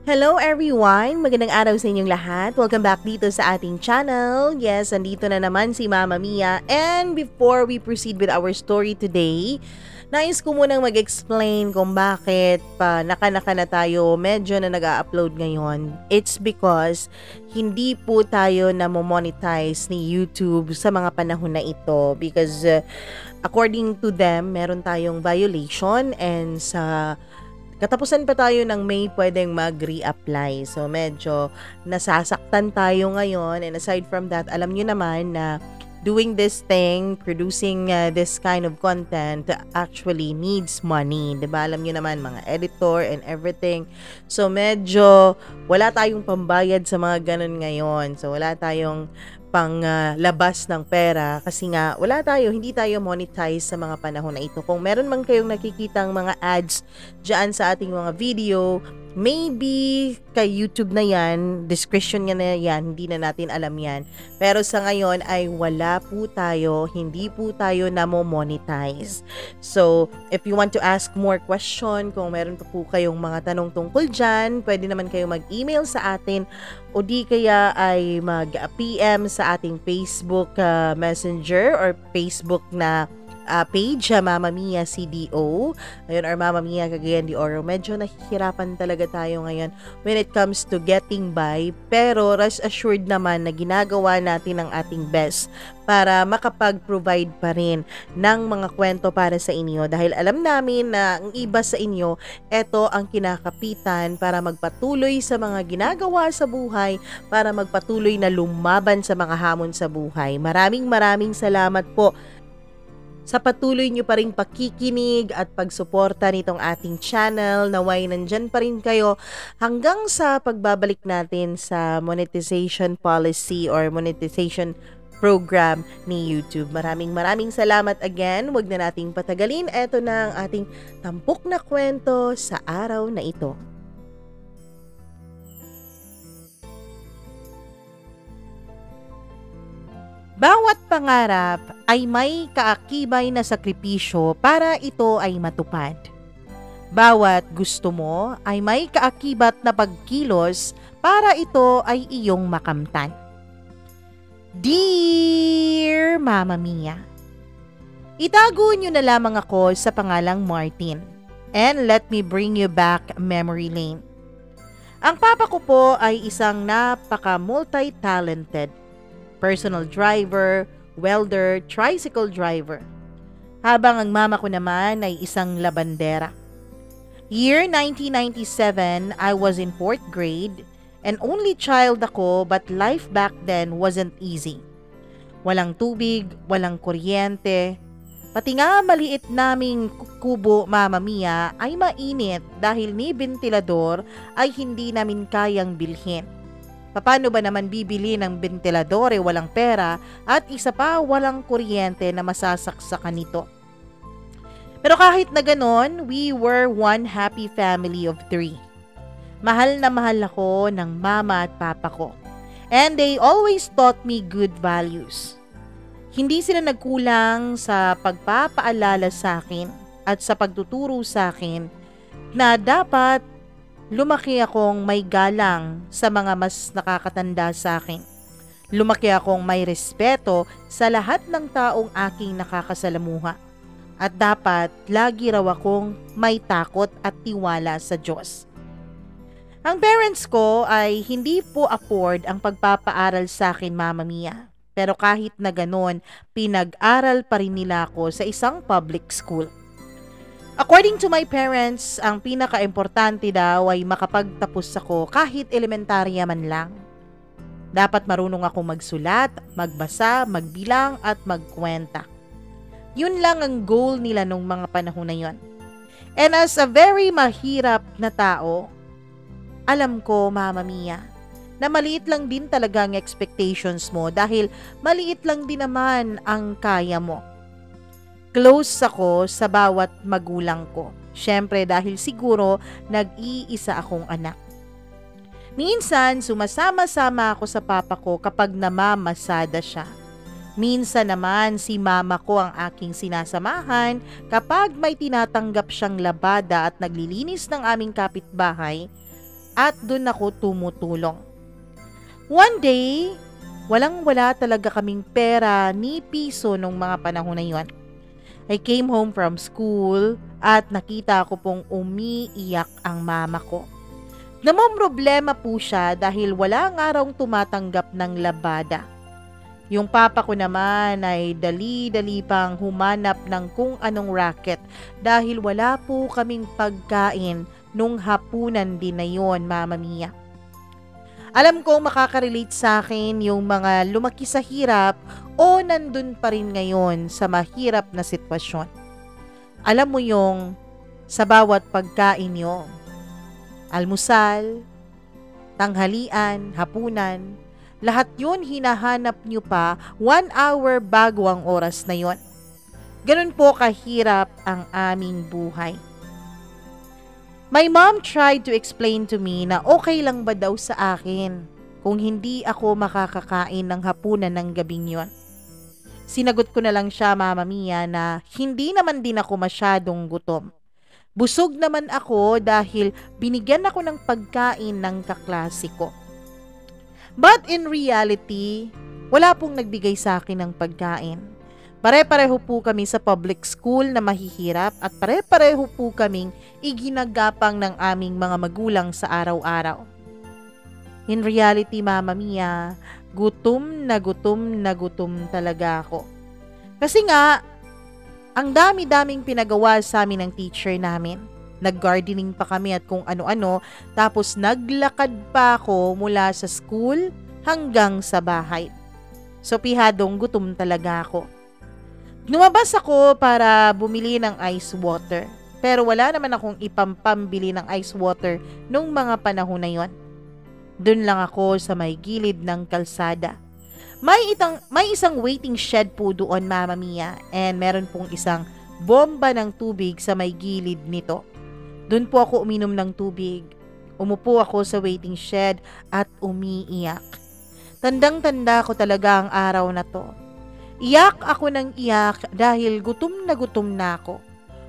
Hello everyone! Magandang araw sa inyong lahat. Welcome back dito sa ating channel. Yes, andito na naman si Mama Mia. And before we proceed with our story today, nais ko munang mag-explain kung bakit pa naka na tayo medyo na nag-upload ngayon. It's because hindi po tayo na monetize ni YouTube sa mga panahon na ito because according to them, meron tayong violation and sa katapusan pa tayo ng May pwedeng mag-reapply. So medyo nasasaktan tayo ngayon, and aside from that, alam nyo naman na doing this thing, producing this kind of content actually needs money. Diba? Alam nyo naman, mga editor and everything. So medyo wala tayong pambayad sa mga ganun ngayon. So wala tayong pang labas ng pera kasi nga hindi tayo monetize sa mga panahon na ito. Kung meron man kayong nakikitang mga ads dyan sa ating mga video, maybe kay YouTube na yan, discretion niya na yan, hindi na natin alam yan. Pero sa ngayon ay wala po tayo, hindi po tayo namo-monetize. So, if you want to ask more question, kung meron pa po kayong mga tanong tungkol dyan, pwede naman kayo mag-email sa atin o di kaya ay mag-PM sa ating Facebook Messenger or Facebook na page, Mama Mia CDO. Ayun, or Mama Mia Cagayan de Oro. Medyo nahihirapan talaga tayo ngayon when it comes to getting by. Pero rest assured naman na ginagawa natin ang ating best para makapag-provide pa rin ng mga kwento para sa inyo. Dahil alam namin na ang iba sa inyo, eto ang kinakapitan para magpatuloy sa mga ginagawa sa buhay, para magpatuloy na lumaban sa mga hamon sa buhay. Maraming salamat po sa patuloy nyo pa ring pakikinig at pagsuporta nitong ating channel. Naway nandyan pa rin kayo hanggang sa pagbabalik natin sa monetization policy or monetization program ni YouTube. Maraming salamat again. Huwag na nating patagalin. Ito na ang ating tampok na kwento sa araw na ito. Bawat pangarap ay may kaakibay na sakripisyo para ito ay matupad. Bawat gusto mo ay may kaakibat na pagkilos para ito ay iyong makamtan. Dear Mama Mia, itago niyo na lamang ako sa pangalang Martin and let me bring you back memory lane. Ang papa ko po ay isang napaka-multi-talented personal driver, welder, tricycle driver. Habang ang mama ko naman ay isang labandera. Year 1997, I was in 4th grade and only child ako, but life back then wasn't easy. Walang tubig, walang kuryente. Pati nga maliit naming kubo, Mama Mia, ay mainit dahil ni bentilador ay hindi namin kayang bilhin. Paano ba naman bibili ng bentilador walang pera at isa pa walang kuryente na masasaksakan nito? Pero kahit na ganon, we were one happy family of 3. Mahal na mahal ako ng mama at papa ko. And they always taught me good values. Hindi sila nagkulang sa pagpapaalala sa akin at sa pagtuturo sa akin na dapat lumaki akong may galang sa mga mas nakakatanda sa akin. Lumaki akong may respeto sa lahat ng taong aking nakakasalamuha. At dapat lagi raw akong may takot at tiwala sa Diyos. Ang parents ko ay hindi po afford ang pagpapaaral sa akin, Mama Mia. Pero kahit na ganon, pinag-aral pa rin nila ako sa isang public school. According to my parents, ang pinaka-importante daw ay makapagtapos ako kahit elementarya man lang. Dapat marunong akong magsulat, magbasa, magbilang at magkwenta. Yun lang ang goal nila nung mga panahon na yun. And as a very mahirap na tao, alam ko, Mama Mia, na maliit lang din talaga ang expectations mo dahil maliit lang din naman ang kaya mo. Close ako sa bawat magulang ko. Siyempre dahil siguro nag-iisa akong anak. Minsan sumasama-sama ako sa papa ko kapag namamasada siya. Minsan naman si mama ko ang aking sinasamahan kapag may tinatanggap siyang labada at naglilinis ng aming kapitbahay at dun ako tumutulong. One day, walang-wala talaga kaming pera ni piso nung mga panahon na yon. I came home from school at nakita ko pong umiiyak ang mama ko. Namomroblema po siya dahil wala nga raw tumatanggap ng labada. Yung papa ko naman ay dali-dali pang humanap ng kung anong racket dahil wala po kaming pagkain nung hapunan din na yon, Mama Mia. Alam ko makaka-relate sa akin yung mga lumaki sa hirap o nandun pa rin ngayon sa mahirap na sitwasyon. Alam mo yung sa bawat pagkain nyo, almusal, tanghalian, hapunan, lahat yun hinahanap nyo pa 1 hour bago ang oras na yon. Ganun po kahirap ang aming buhay. My mom tried to explain to me na okay lang ba daw sa akin kung hindi ako makakakain ng hapunan ng gabing yon. Sinagot ko na lang siya, Mama Mia, na hindi naman din ako masyadong gutom. Busog naman ako dahil binigyan ako ng pagkain ng kaklase ko. But in reality, wala pong nagbigay sa akin ng pagkain. Pare-pareho po kami sa public school na mahihirap at pare-pareho po kaming iginagapang ng aming mga magulang sa araw-araw. In reality, Mama Mia, gutom na gutom talaga ako. Kasi nga, ang dami-daming pinagawa sa amin ng teacher namin. Nag-gardening pa kami at kung ano-ano, tapos naglakad pa ako mula sa school hanggang sa bahay. So pihadong gutom talaga ako. Lumabas ako para bumili ng ice water. Pero wala naman akong ipampambili ng ice water nung mga panahon na yon. Doon lang ako sa may gilid ng kalsada. May isang waiting shed po doon, Mama Mia, and meron pong isang bomba ng tubig sa may gilid nito. Doon po ako uminom ng tubig. Umupo ako sa waiting shed at umiiyak. Tandang-tanda ko talaga ang araw na to. Iyak ako ng iyak dahil gutom na ako.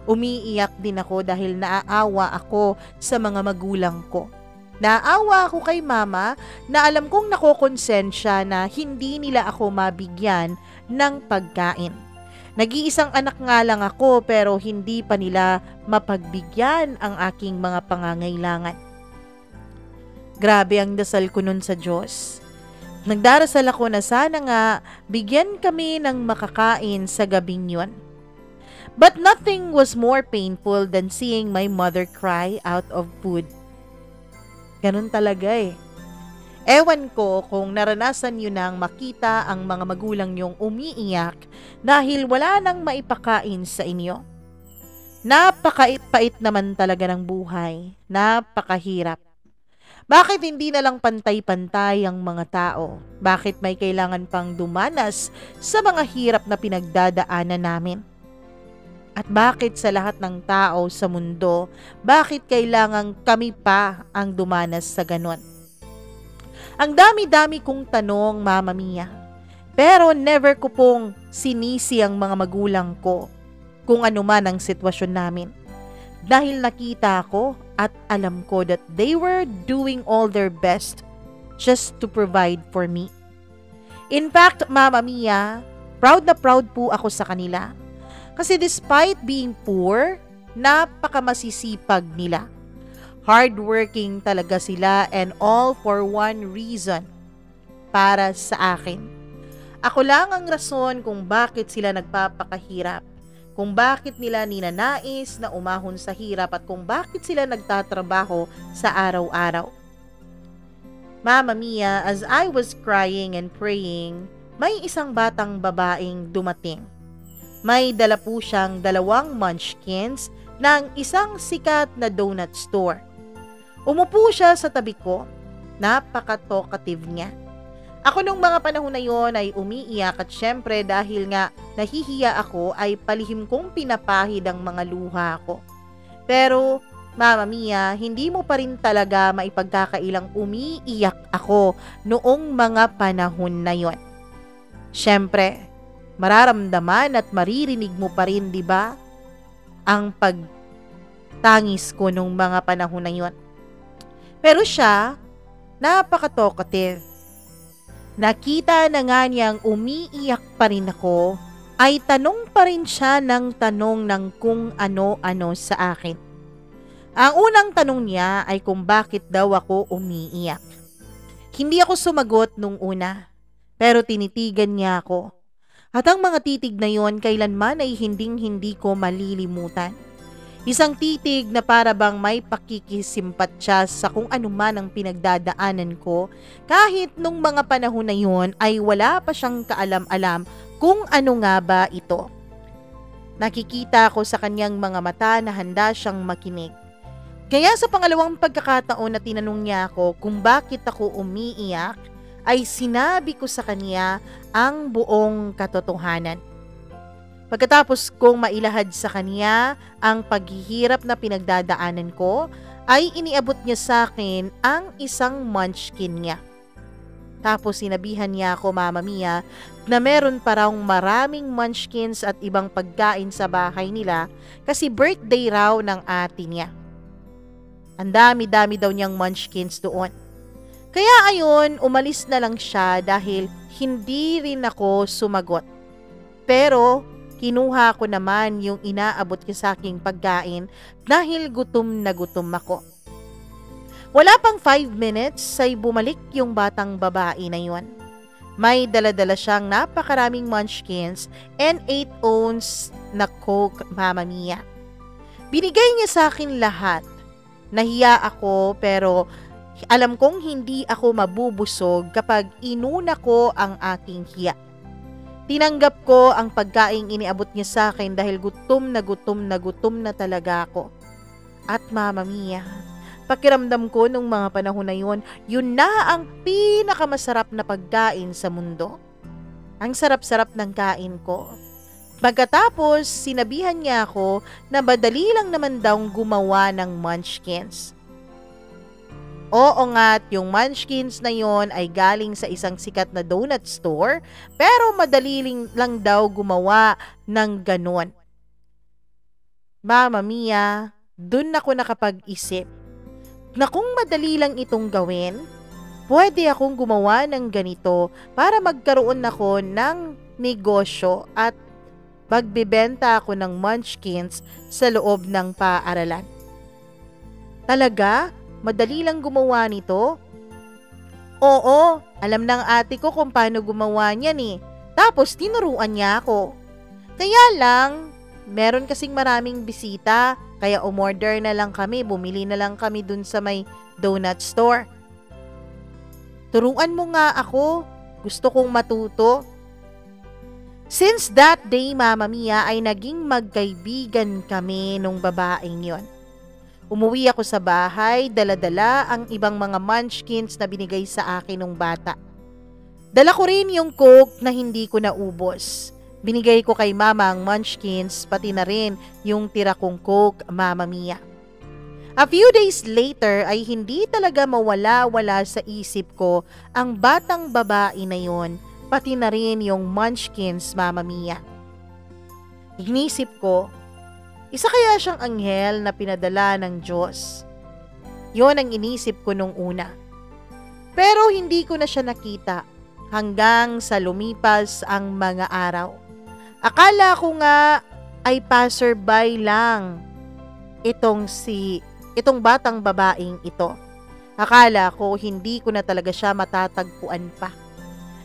Umiiyak din ako dahil naaawa ako sa mga magulang ko. Naaawa ako kay mama na alam kong nakokonsensya na hindi nila ako mabigyan ng pagkain. Nag-iisang anak nga lang ako pero hindi pa nila mapagbigyan ang aking mga pangangailangan. Grabe ang dasal ko nun sa Diyos. Nagdarasal ako na sana nga bigyan kami ng makakain sa gabing yon. But nothing was more painful than seeing my mother cry out of food. Ganun talaga eh. Ewan ko kung naranasan nyo nang makita ang mga magulang nyong umiiyak dahil wala nang maipakain sa inyo. Napakait naman talaga ng buhay. Napakahirap. Bakit hindi na lang pantay-pantay ang mga tao? Bakit may kailangan pang dumanas sa mga hirap na pinagdadaanan namin? At bakit sa lahat ng tao sa mundo, bakit kailangan kami pa ang dumanas sa ganon? Ang dami-dami kong tanong, Mama Mia. Pero never ko pong sinisi ang mga magulang ko kung ano man ang sitwasyon namin. Dahil nakita ko at alam ko that they were doing all their best just to provide for me. In fact, Mama Mia, proud na proud po ako sa kanila. Kasi despite being poor, napakamasisipag nila. Hardworking talaga sila and all for one reason, para sa akin. Ako lang ang rason kung bakit sila nagpapakahirap, kung bakit nila ninanais na umahon sa hirap at kung bakit sila nagtatrabaho sa araw-araw. Mama Mia, as I was crying and praying, may isang batang babaeng dumating. May dala po siyang 2 munchkins ng isang sikat na donut store. Umupo siya sa tabi ko. Napaka-talkative niya. Ako nung mga panahon na yon ay umiiyak at syempre dahil nga nahihiya ako ay palihim kong pinapahid ang mga luha ko. Pero Mama Mia, hindi mo pa rin talaga maipagkakailang umiiyak ako noong mga panahon na yon. Syempre, mararamdaman at maririnig mo pa rin, di ba? Ang pagtangis ko nung mga panahon na yon. Pero siya, napaka-talkative. Nakita na nga niyang umiiyak pa rin ako, ay tanong pa rin siya ng tanong ng kung ano-ano sa akin. Ang unang tanong niya ay kung bakit daw ako umiiyak. Hindi ako sumagot nung una, pero tinitigan niya ako. At ang mga titig na yon kailanman ay hinding-hindi ko malilimutan. Isang titig na para bang may pakikisimpatya sa kung ano man ang pinagdadaanan ko, kahit nung mga panahon na yon ay wala pa siyang kaalam-alam kung ano nga ba ito. Nakikita ko sa kanyang mga mata na handa siyang makinig. Kaya sa pangalawang pagkakataon na tinanong niya ako kung bakit ako umiiyak, ay sinabi ko sa kanya ang buong katotohanan. Pagkatapos kong mailahad sa kanya ang paghihirap na pinagdadaanan ko, ay iniabot niya sa akin ang isang munchkin niya. Tapos sinabihan niya ako, Mama Mia, na meron pa raw maraming munchkins at ibang pagkain sa bahay nila kasi birthday raw ng ate niya. Ang dami-dami daw niyang munchkins doon. Kaya ayon, umalis na lang siya dahil hindi rin ako sumagot. Pero kinuha ko naman yung inaabot niya sa aking pagkain dahil gutom na gutom ako. Wala pang 5 minutes ay bumalik yung batang babae na yun. May dala-dala siyang napakaraming munchkins and 8 ounce na Coke, Mama Mia. Binigay niya sa akin lahat. Nahiya ako pero alam kong hindi ako mabubusog kapag inuna ko ang aking hiya. Tinanggap ko ang pagkaing iniabot niya sa akin dahil gutom na talaga ako. At Mama Mia, pakiramdam ko nung mga panahon na yun na ang pinakamasarap na pagkain sa mundo. Ang sarap-sarap ng kain ko. Pagkatapos, sinabihan niya ako na madali lang naman daw gumawa ng munchkins. Oo nga't yung munchkins na yon ay galing sa isang sikat na donut store, pero madali lang daw gumawa ng ganon. Mama Mia, dun ako nakapag-isip na kung madali lang itong gawin, pwede akong gumawa ng ganito para magkaroon ako ng negosyo at magbebenta ako ng munchkins sa loob ng paaralan. Talaga? Madali lang gumawa nito? Oo, alam ng ate ko kung paano gumawa niyan eh. Tapos tinuruan niya ako. Kaya lang, meron kasing maraming bisita, kaya umorder na lang kami, bumili na lang kami dun sa may donut store. Turuan mo nga ako, gusto kong matuto. Since that day, Mama Mia, ay naging magkaibigan kami nung babaeng yon. Umuwi ako sa bahay, dala-dala ang ibang mga munchkins na binigay sa akin ng bata. Dala ko rin yung Coke na hindi ko naubos. Binigay ko kay Mama ang munchkins, pati na rin yung tira kong Coke, Mama Mia. A few days later ay hindi talaga mawala-wala sa isip ko ang batang babae na yon, pati na rin yung munchkins, Mama Mia. Inisip ko, isa kaya siyang anghel na pinadala ng Diyos? Yon ang inisip ko nung una. Pero hindi ko na siya nakita hanggang sa lumipas ang mga araw. Akala ko nga ay passerby lang itong batang babaeng ito. Akala ko hindi ko na talaga siya matatagpuan pa.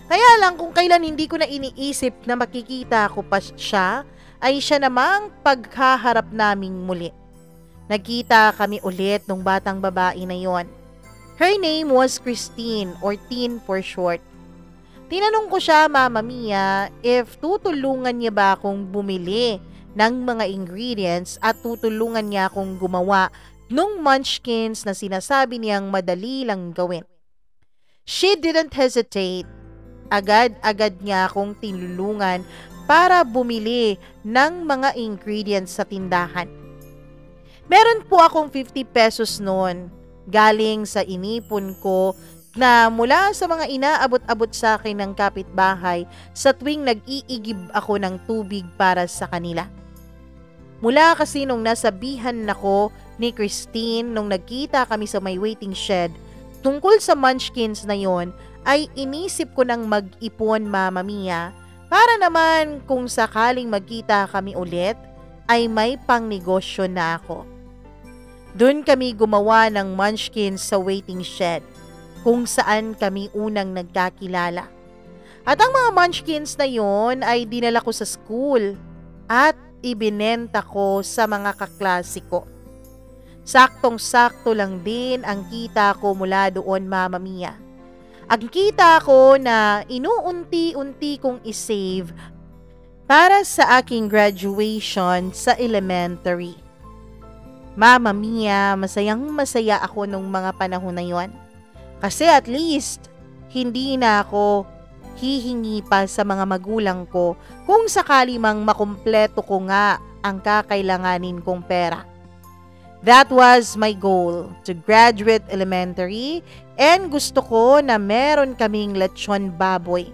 Kaya lang kung kailan hindi ko na iniisip na makikita ko pa siya, ay siya namang paghaharap naming muli. Nagkita kami ulit nung batang babae na yon. Her name was Christine or Tin for short. Tinanong ko siya, Mama Mia, if tutulungan niya ba akong bumili ng mga ingredients at tutulungan niya akong gumawa nung munchkins na sinasabi niyang madali lang gawin. She didn't hesitate. Agad-agad niya akong tinulungan para bumili ng mga ingredients sa tindahan. Meron po akong 50 pesos noon galing sa inipon ko na mula sa mga inaabot-abot sa akin ng kapitbahay sa tuwing nag-iigib ako ng tubig para sa kanila. Mula kasi nung nasabihan ako ni Christine nung nagkita kami sa may waiting shed tungkol sa munchkins na yon, ay inisip ko ng mag-ipon, Mama Mia, para naman kung sakaling magkita kami ulit ay may pangnegosyo na ako. Doon kami gumawa ng munchkins sa waiting shed kung saan kami unang nagkakilala. At ang mga munchkins na yon ay dinala ko sa school at ibinenta ko sa mga kaklase ko. Saktong-sakto lang din ang kita ko mula doon, Mama Mia. Ang kita ko na inuunti-unti kong isave para sa aking graduation sa elementary. Mama Mia, masayang-masaya ako nung mga panahon na yon. Kasi at least, hindi na ako hihingi pa sa mga magulang ko kung sakali mang makumpleto ko nga ang kakailanganin kong pera. That was my goal, to graduate elementary, and gusto ko na meron kaming lechon baboy.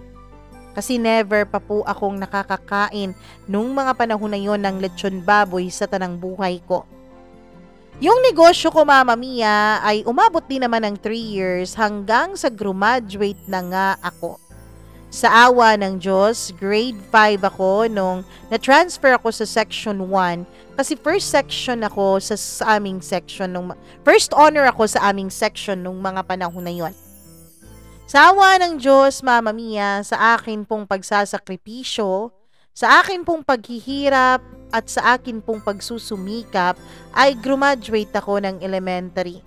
Kasi never pa po akong nakakakain nung mga panahon na yon ng lechon baboy sa tanang buhay ko. Yung negosyo ko, Mama Mia, ay umabot din naman ng 3 years hanggang sa graduate na nga ako. Sa awa ng Diyos, grade 5 ako nung na-transfer ako sa section 1 kasi first honor ako sa aming section nung mga panahon na yon. Sa awa ng Diyos, Mama Mia, sa akin pong pagsasakripisyo, sa akin pong paghihirap at sa akin pong pagsusumikap ay graduate ako ng elementary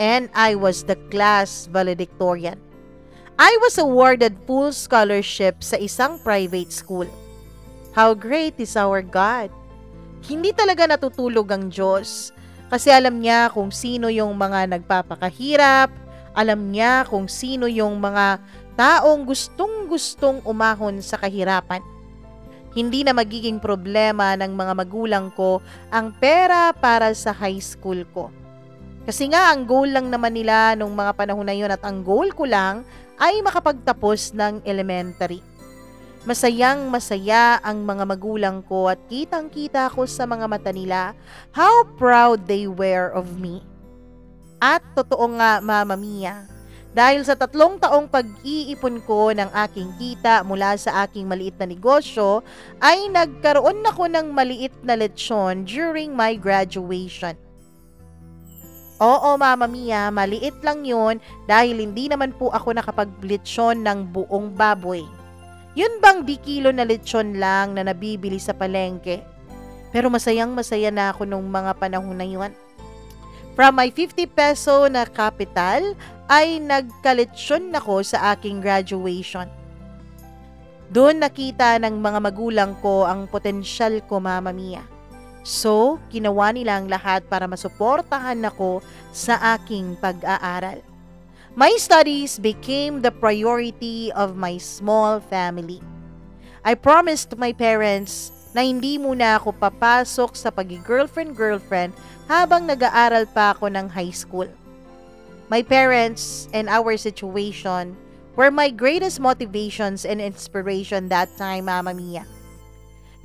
and I was the class valedictorian. I was awarded full scholarship sa isang private school. How great is our God! Hindi talaga natutulog ang Diyos kasi alam niya kung sino yung mga nagpapakahirap, alam niya kung sino yung mga taong gustong-gustong umahon sa kahirapan. Hindi na magiging problema ng mga magulang ko ang pera para sa high school ko. Kasi nga ang goal lang naman nila nung mga panahon na yun at ang goal ko lang ay makapagtapos ng elementary. Masayang-masaya ang mga magulang ko at kitang-kita ko sa mga mata nila how proud they were of me. At totoo nga, Mama Mia, dahil sa 3 taong pag-iipon ko ng aking kita mula sa aking maliit na negosyo, ay nagkaroon ako ng maliit na lechon during my graduation. Oo, Mama Mia, maliit lang yun dahil hindi naman po ako nakapag-lechon ng buong baboy. Yun bang di kilo na lechon lang na nabibili sa palengke? Pero masayang-masaya na ako nung mga panahon na yun. From my 50 peso na capital ay nagkalechon ako sa aking graduation. Doon nakita ng mga magulang ko ang potensyal ko, Mama Mia. So, ginawa nila ang lahat para masuportahan ako sa aking pag-aaral. My studies became the priority of my small family. I promised my parents na hindi muna ako papasok sa pag-girlfriend-girlfriend habang nag-aaral pa ako ng high school. My parents and our situation were my greatest motivations and inspiration that time, Mama Mia.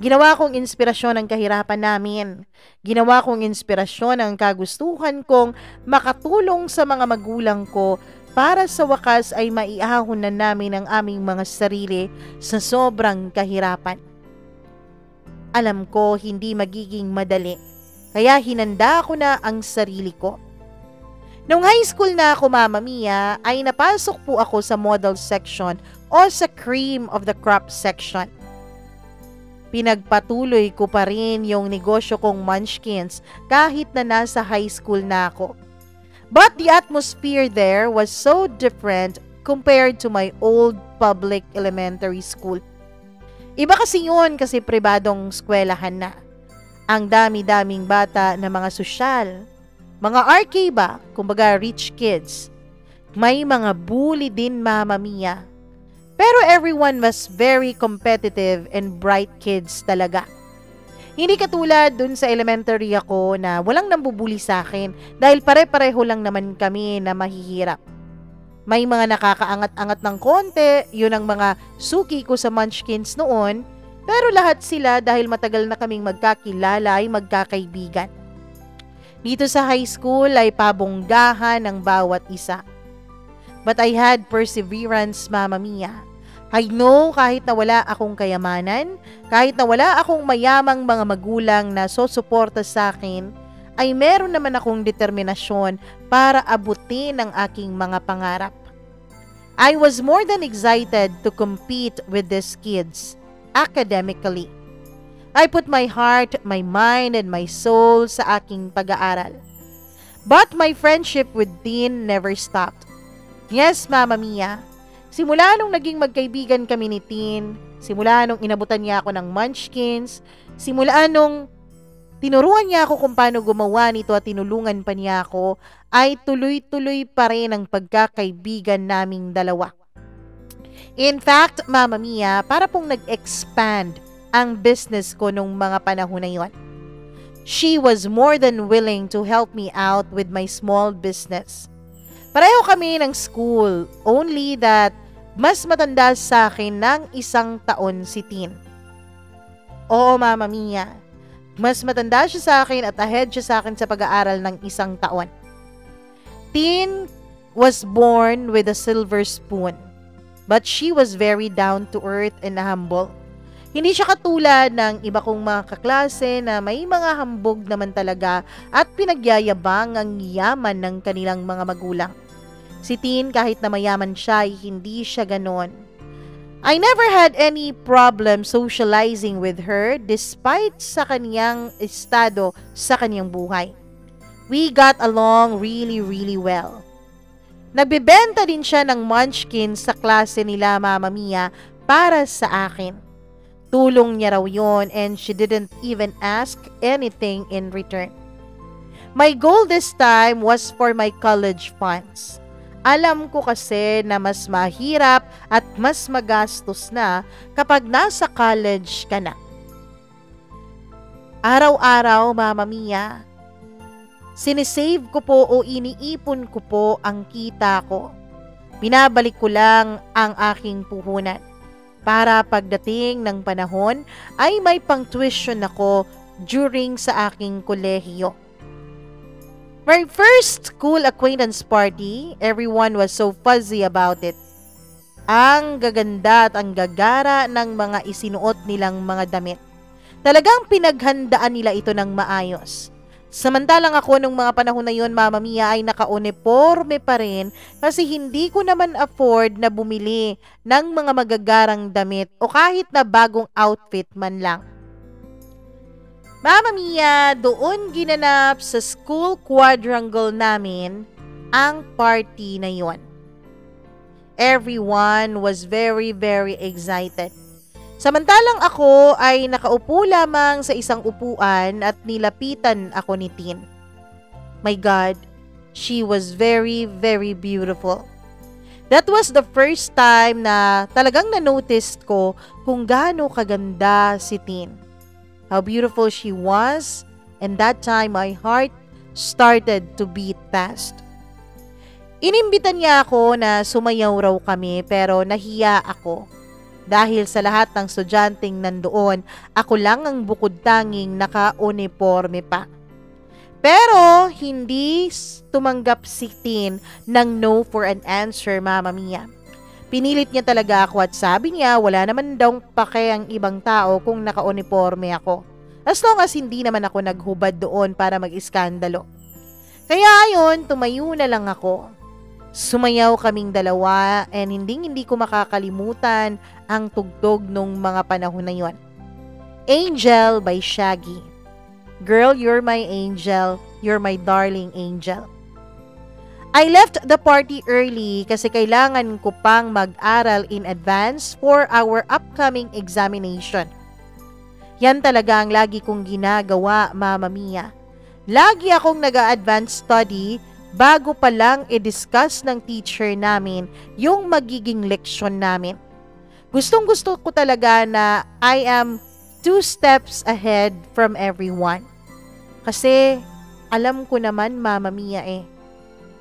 Ginawa kong inspirasyon ang kahirapan namin. Ginawa kong inspirasyon ang kagustuhan kong makatulong sa mga magulang ko para sa wakas ay maiahon na namin ang aming mga sarili sa sobrang kahirapan. Alam ko hindi magiging madali, kaya hinanda ko na ang sarili ko. Nung high school na ako, Mama Mia, ay napasok po ako sa model section o sa cream of the crop section. Pinagpatuloy ko pa rin yung negosyo kong munchkins kahit na nasa high school na ako. But the atmosphere there was so different compared to my old public elementary school. Iba kasi yun kasi pribadong eskwelahan na. Ang dami-daming bata na mga sosyal, mga RK ba, kumbaga rich kids. May mga bully din, Mama Mia. Pero everyone was very competitive and bright kids talaga. Hindi katulad dun sa elementary ako na walang nambubuli sa akin dahil pare-pareho lang naman kami na mahihirap. May mga nakakaangat-angat ng konti, yun ang mga suki ko sa munchkins noon, pero lahat sila dahil matagal na kaming magkakilala ay magkakaibigan. Dito sa high school ay pabonggahan ng bawat isa. But I had perseverance, Mama Mia. I know kahit na wala akong kayamanan, kahit na wala akong mayamang mga magulang na susuporta sa akin, ay meron naman akong determinasyon para abutin ang aking mga pangarap. I was more than excited to compete with these kids academically. I put my heart, my mind, and my soul sa aking pag-aaral. But my friendship with Tin never stopped. Yes, Mama Mia, simula nung naging magkaibigan kami ni Tin, simula nung inabutan niya ako ng munchkins, simula nung tinuruan niya ako kung paano gumawa nito at tinulungan pa niya ako, ay tuloy-tuloy pa rin ang pagkakaibigan naming dalawa. In fact, Mama Mia, para pong nag-expand ang business ko nung mga panahon na yon. She was more than willing to help me out with my small business. Pareho kami ng school, only that mas matanda sa akin ng 1 taon si Tin. Oo, Mama Mia, mas matanda siya sa akin at ahead siya sa akin sa pag-aaral ng 1 taon. Tin was born with a silver spoon, but she was very down to earth and humble. Hindi siya katulad ng iba kong mga kaklase na may mga hambog naman talaga at pinagyayabang ang yaman ng kanilang mga magulang. Si Tin, kahit na mayaman siya, ay hindi siya ganon. I never had any problem socializing with her despite sa kaniyang estado sa kaniyang buhay. We got along really, really well. Nagbebenta din siya ng munchkins sa klase nila, Mama Mia, para sa akin. Tulong niya raw yon and she didn't even ask anything in return. My goal this time was for my college funds. Alam ko kasi na mas mahirap at mas magastos na kapag nasa college ka na. Araw-araw, Mama Mia, sinisave ko po o iniipon ko po ang kita ko. Binabalik ko lang ang aking puhunan para pagdating ng panahon ay may pang-tuition ako during sa aking kolehiyo. My first school acquaintance party, everyone was so fuzzy about it. Ang gaganda at ang gagara ng mga isinuot nilang mga damit. Talagang pinaghandaan nila ito ng maayos. Samantalang ako nung mga panahon na yon, Mama Mia, ay naka-uniforme pa rin kasi hindi ko naman afford na bumili ng mga magagarang damit o kahit na bagong outfit man lang. Mama Mia, doon ginanap sa school quadrangle namin ang party na yon. Everyone was very, very excited. Samantalang ako ay nakaupo lamang sa isang upuan at nilapitan ako ni Tin. My God, she was very, very beautiful. That was the first time na talagang na-notice ko kung gaano kaganda si Tin. How beautiful she was, and that time my heart started to beat fast. Inimbitan niya ako na sumayaw raw kami pero nahiya ako. Dahil sa lahat ng estudyanteng nandoon, ako lang ang bukod tanging naka-uniforme pa. Pero hindi tumanggap si Tin ng no for an answer, Mama Mia. Pinilit niya talaga ako at sabi niya wala naman daw pake ang ibang tao kung naka-uniforme ako. As long as hindi naman ako naghubad doon para mag-iskandalo. Kaya ayon, tumayo na lang ako. Sumayaw kaming dalawa and hindi ko makakalimutan ang tugtog nung mga panahon na yon. Angel by Shaggy. Girl, you're my angel. You're my darling angel. I left the party early kasi kailangan ko pang mag-aral in advance for our upcoming examination. Yan talaga ang lagi kong ginagawa, Mama Mia. Lagi akong nag-a-advance study bago pa lang i-discuss ng teacher namin yung magiging leksyon namin. Gustong-gusto ko talaga na I am 2 steps ahead from everyone. Kasi alam ko naman, Mama Mia,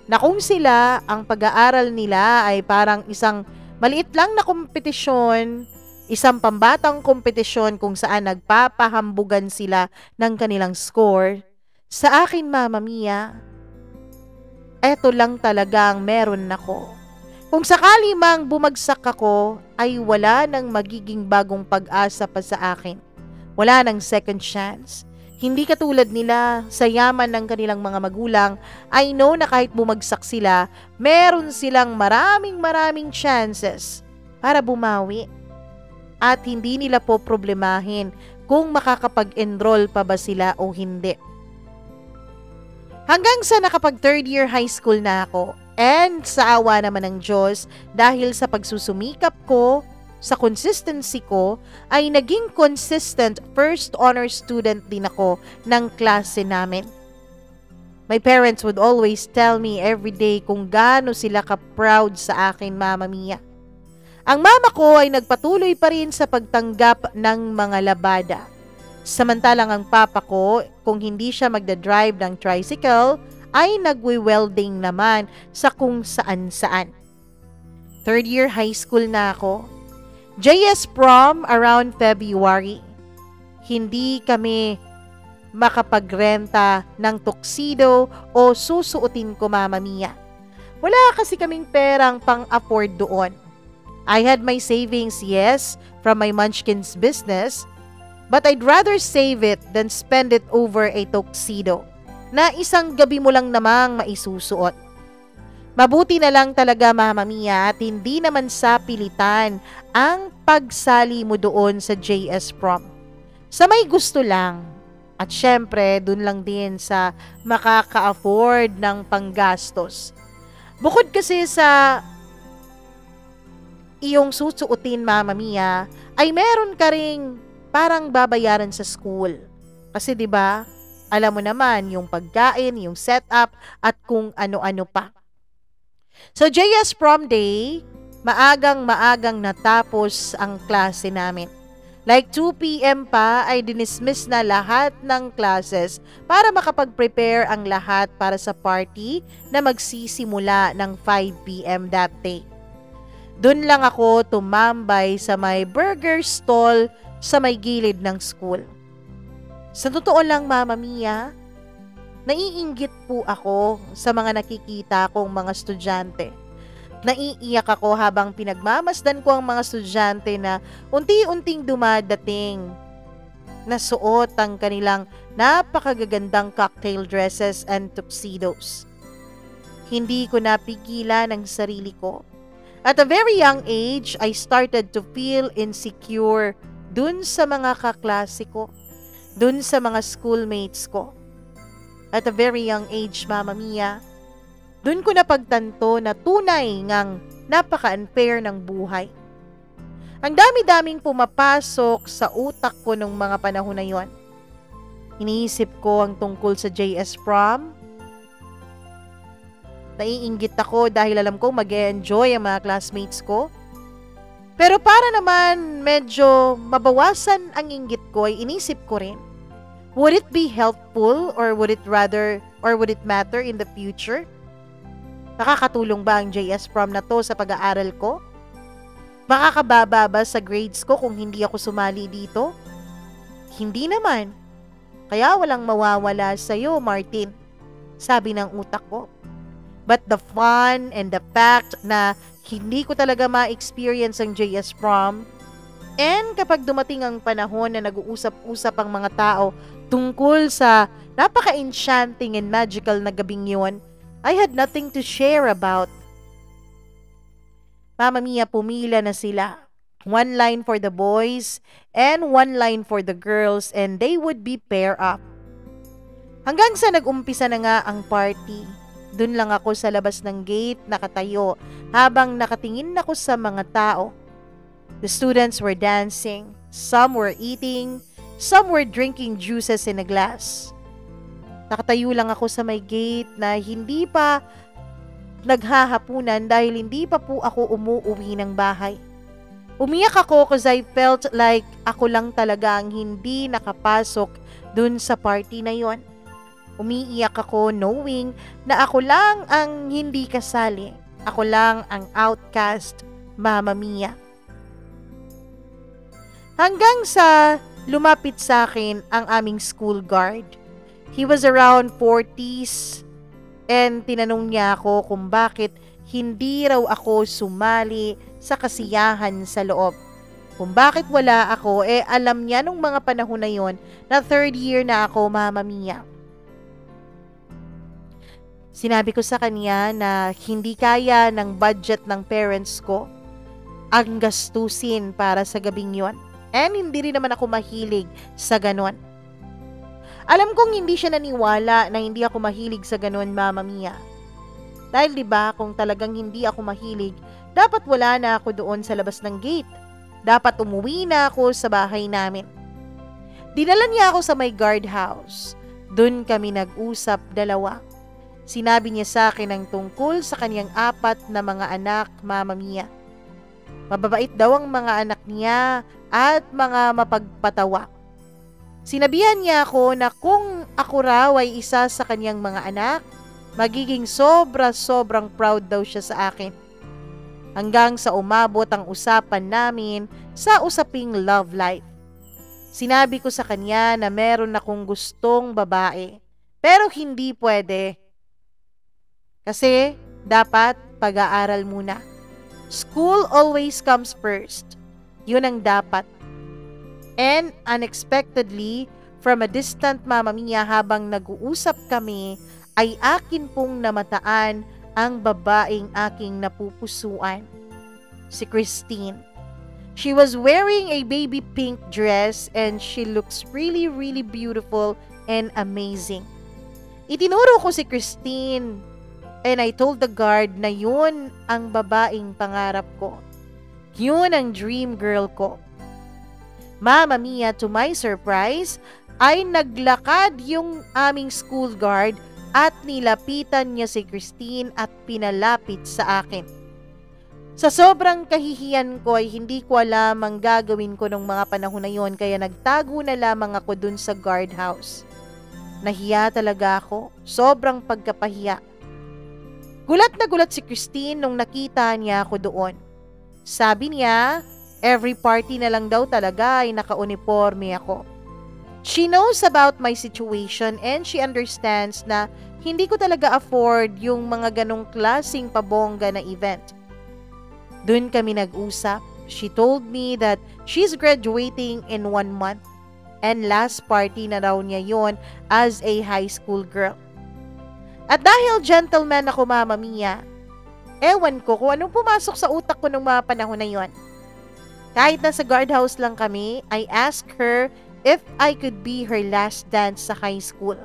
na kung sila, ang pag-aaral nila ay parang isang maliit lang na kompetisyon, isang pambatang kompetisyon kung saan nagpapahambugan sila ng kanilang score, Sa akin, Mama Mia, eto lang talaga ang meron ako. Kung sakali mang bumagsak ako, ay wala nang magiging bagong pag-asa pa sa akin. Wala nang second chance. Hindi katulad nila, sa yaman ng kanilang mga magulang, I know na kahit bumagsak sila, meron silang maraming chances para bumawi. At hindi nila po problemahin kung makakapag-enroll pa ba sila o hindi. Hanggang sa nakapag third year high school na ako, and sa awa naman ng Diyos, dahil sa pagsusumikap ko, sa consistency ko, ay naging consistent first honor student din ako ng klase namin. My parents would always tell me every day kung gaano sila ka-proud sa akin, Mama Mia. Ang mama ko ay nagpatuloy pa rin sa pagtanggap ng mga labada. Samantalang ang papa ko, kung hindi siya magdadrive ng tricycle, ay nagwi-welding naman sa kung saan-saan. Third year high school na ako. JS prom around February. Hindi kami makapagrenta ng tuxedo o susuotin ko, Mama Mia. Wala kasi kaming perang pang-afford doon. I had my savings, yes, from my Munchkins business, but I'd rather save it than spend it over a tuxedo na isang gabi mo lang namang maisusuot. Mabuti na lang talaga, Mama Mia, at hindi naman sa pilitan ang pagsali mo doon sa JS prom. Sa may gusto lang, at syempre dun lang din sa makaka-afford ng panggastos. Bukod kasi sa iyong susuotin, Mama Mia, ay meron ka ring parang babayaran sa school. Kasi 'di ba? Alam mo naman yung pagkain, yung setup at kung ano-ano pa. So JS prom day, maagang natapos ang klase namin. Like 2 p.m. pa ay dinismiss na lahat ng classes para makapag-prepare ang lahat para sa party na magsisimula ng 5 p.m. that day. Doon lang ako tumambay sa may burger stall sa may gilid ng school. Sa totoo lang, Mama Mia, naiinggit po ako sa mga nakikita kong mga estudyante. Naiiyak ako habang pinagmamasdan ko ang mga estudyante na unti-unting dumadating na suot ang kanilang napakagagandang cocktail dresses and tuxedos. Hindi ko napigilan ang sarili ko. At a very young age, I started to feel insecure dun sa mga kaklase ko, dun sa mga schoolmates ko. At a very young age, Mama Mia, dun ko napagtanto na tunay ngang napaka-unfair ng buhay. Ang dami-daming pumapasok sa utak ko nung mga panahon na yon. Iniisip ko ang tungkol sa JS prom. Naiinggit ako dahil alam ko mag-e-enjoy ang mga classmates ko. Pero para naman medyo mabawasan ang inggit ko, ay inisip ko rin, would it be helpful or would it matter in the future? Nakakatulong ba ang JS prom na to sa pag-aaral ko? Makakababa ba sa grades ko kung hindi ako sumali dito? Hindi naman. Kaya walang mawawala sa'yo, Martin, sabi ng utak ko. But the fun and the fact na hindi ko talaga ma-experience ang JS prom, and kapag dumating ang panahon na nag-uusap-usap ang mga tao tungkol sa napaka-enchanting and magical na gabing yun, I had nothing to share about. Mama Mia, pumila na sila. One line for the boys and one line for the girls, and they would be pair up. Hanggang sa nag-umpisa na nga ang party. Doon lang ako sa labas ng gate nakatayo habang nakatingin ako sa mga tao. The students were dancing, some were eating, some were drinking juices in a glass. Nakatayo lang ako sa may gate na hindi pa naghahapunan dahil hindi pa po ako umuuwi ng bahay. Umiyak ako because I felt like ako lang talaga ang hindi nakapasok dun sa party na yon. Umiiyak ako knowing na ako lang ang hindi kasali. Ako lang ang outcast, Mama Mia. Hanggang sa lumapit sa akin ang aming school guard. He was around 40s and tinanong niya ako kung bakit hindi raw ako sumali sa kasiyahan sa loob. Kung bakit wala ako, alam niya nung mga panahon na yon na third year na ako, Mama Mia. Sinabi ko sa kanya na hindi kaya ng budget ng parents ko ang gastusin para sa gabing yon. And hindi rin naman ako mahilig sa ganon. Alam kong hindi siya naniwala na hindi ako mahilig sa ganon, Mama Mia. Dahil diba kung talagang hindi ako mahilig, dapat wala na ako doon sa labas ng gate. Dapat umuwi na ako sa bahay namin. Dinala niya ako sa may guardhouse. Doon kami nag-usap dalawa. Sinabi niya sa akin ang tungkol sa kanyang 4 na mga anak, Mama Mia. Mababait daw ang mga anak niya at mga mapagpatawa. Sinabihan niya ako na kung ako raw ay isa sa kanyang mga anak, magiging sobrang proud daw siya sa akin. Hanggang sa umabot ang usapan namin sa usaping love life. Sinabi ko sa kanya na meron akong gustong babae, pero hindi pwede. Kasi dapat pag-aaral muna. School always comes first. Yun ang dapat. And unexpectedly, from a distant, Mama Mia, habang nag-uusap kami, ay akin pong namataan ang babaeng aking napupusuan, si Christine. She was wearing a baby pink dress and she looks really beautiful and amazing. Itinuro ko si Christine and I told the guard na yun ang babaeng pangarap ko. Yun ang dream girl ko. Mama Mia, to my surprise, ay naglakad yung aming school guard at nilapitan niya si Christine at pinalapit sa akin. Sa sobrang kahihiyan ko ay hindi ko alam ang gagawin ko nung mga panahon na yon, kaya nagtago na lamang ako dun sa guardhouse. Nahiya talaga ako, sobrang pagkapahiya. Gulat na gulat si Christine nung nakita niya ako doon. Sabi niya, every party na lang daw talaga ay naka-uniforme ako. She knows about my situation and she understands na hindi ko talaga afford yung mga ganong klaseng pabongga na event. Doon kami nag-usap. She told me that she's graduating in 1 month and last party na raw niya yon as a high school girl. At dahil gentleman ako, Mama Mia, ewan ko kung anong pumasok sa utak ko nung mga panahon na yon. Kahit nasa guardhouse lang kami, I asked her if I could be her last dance sa high school.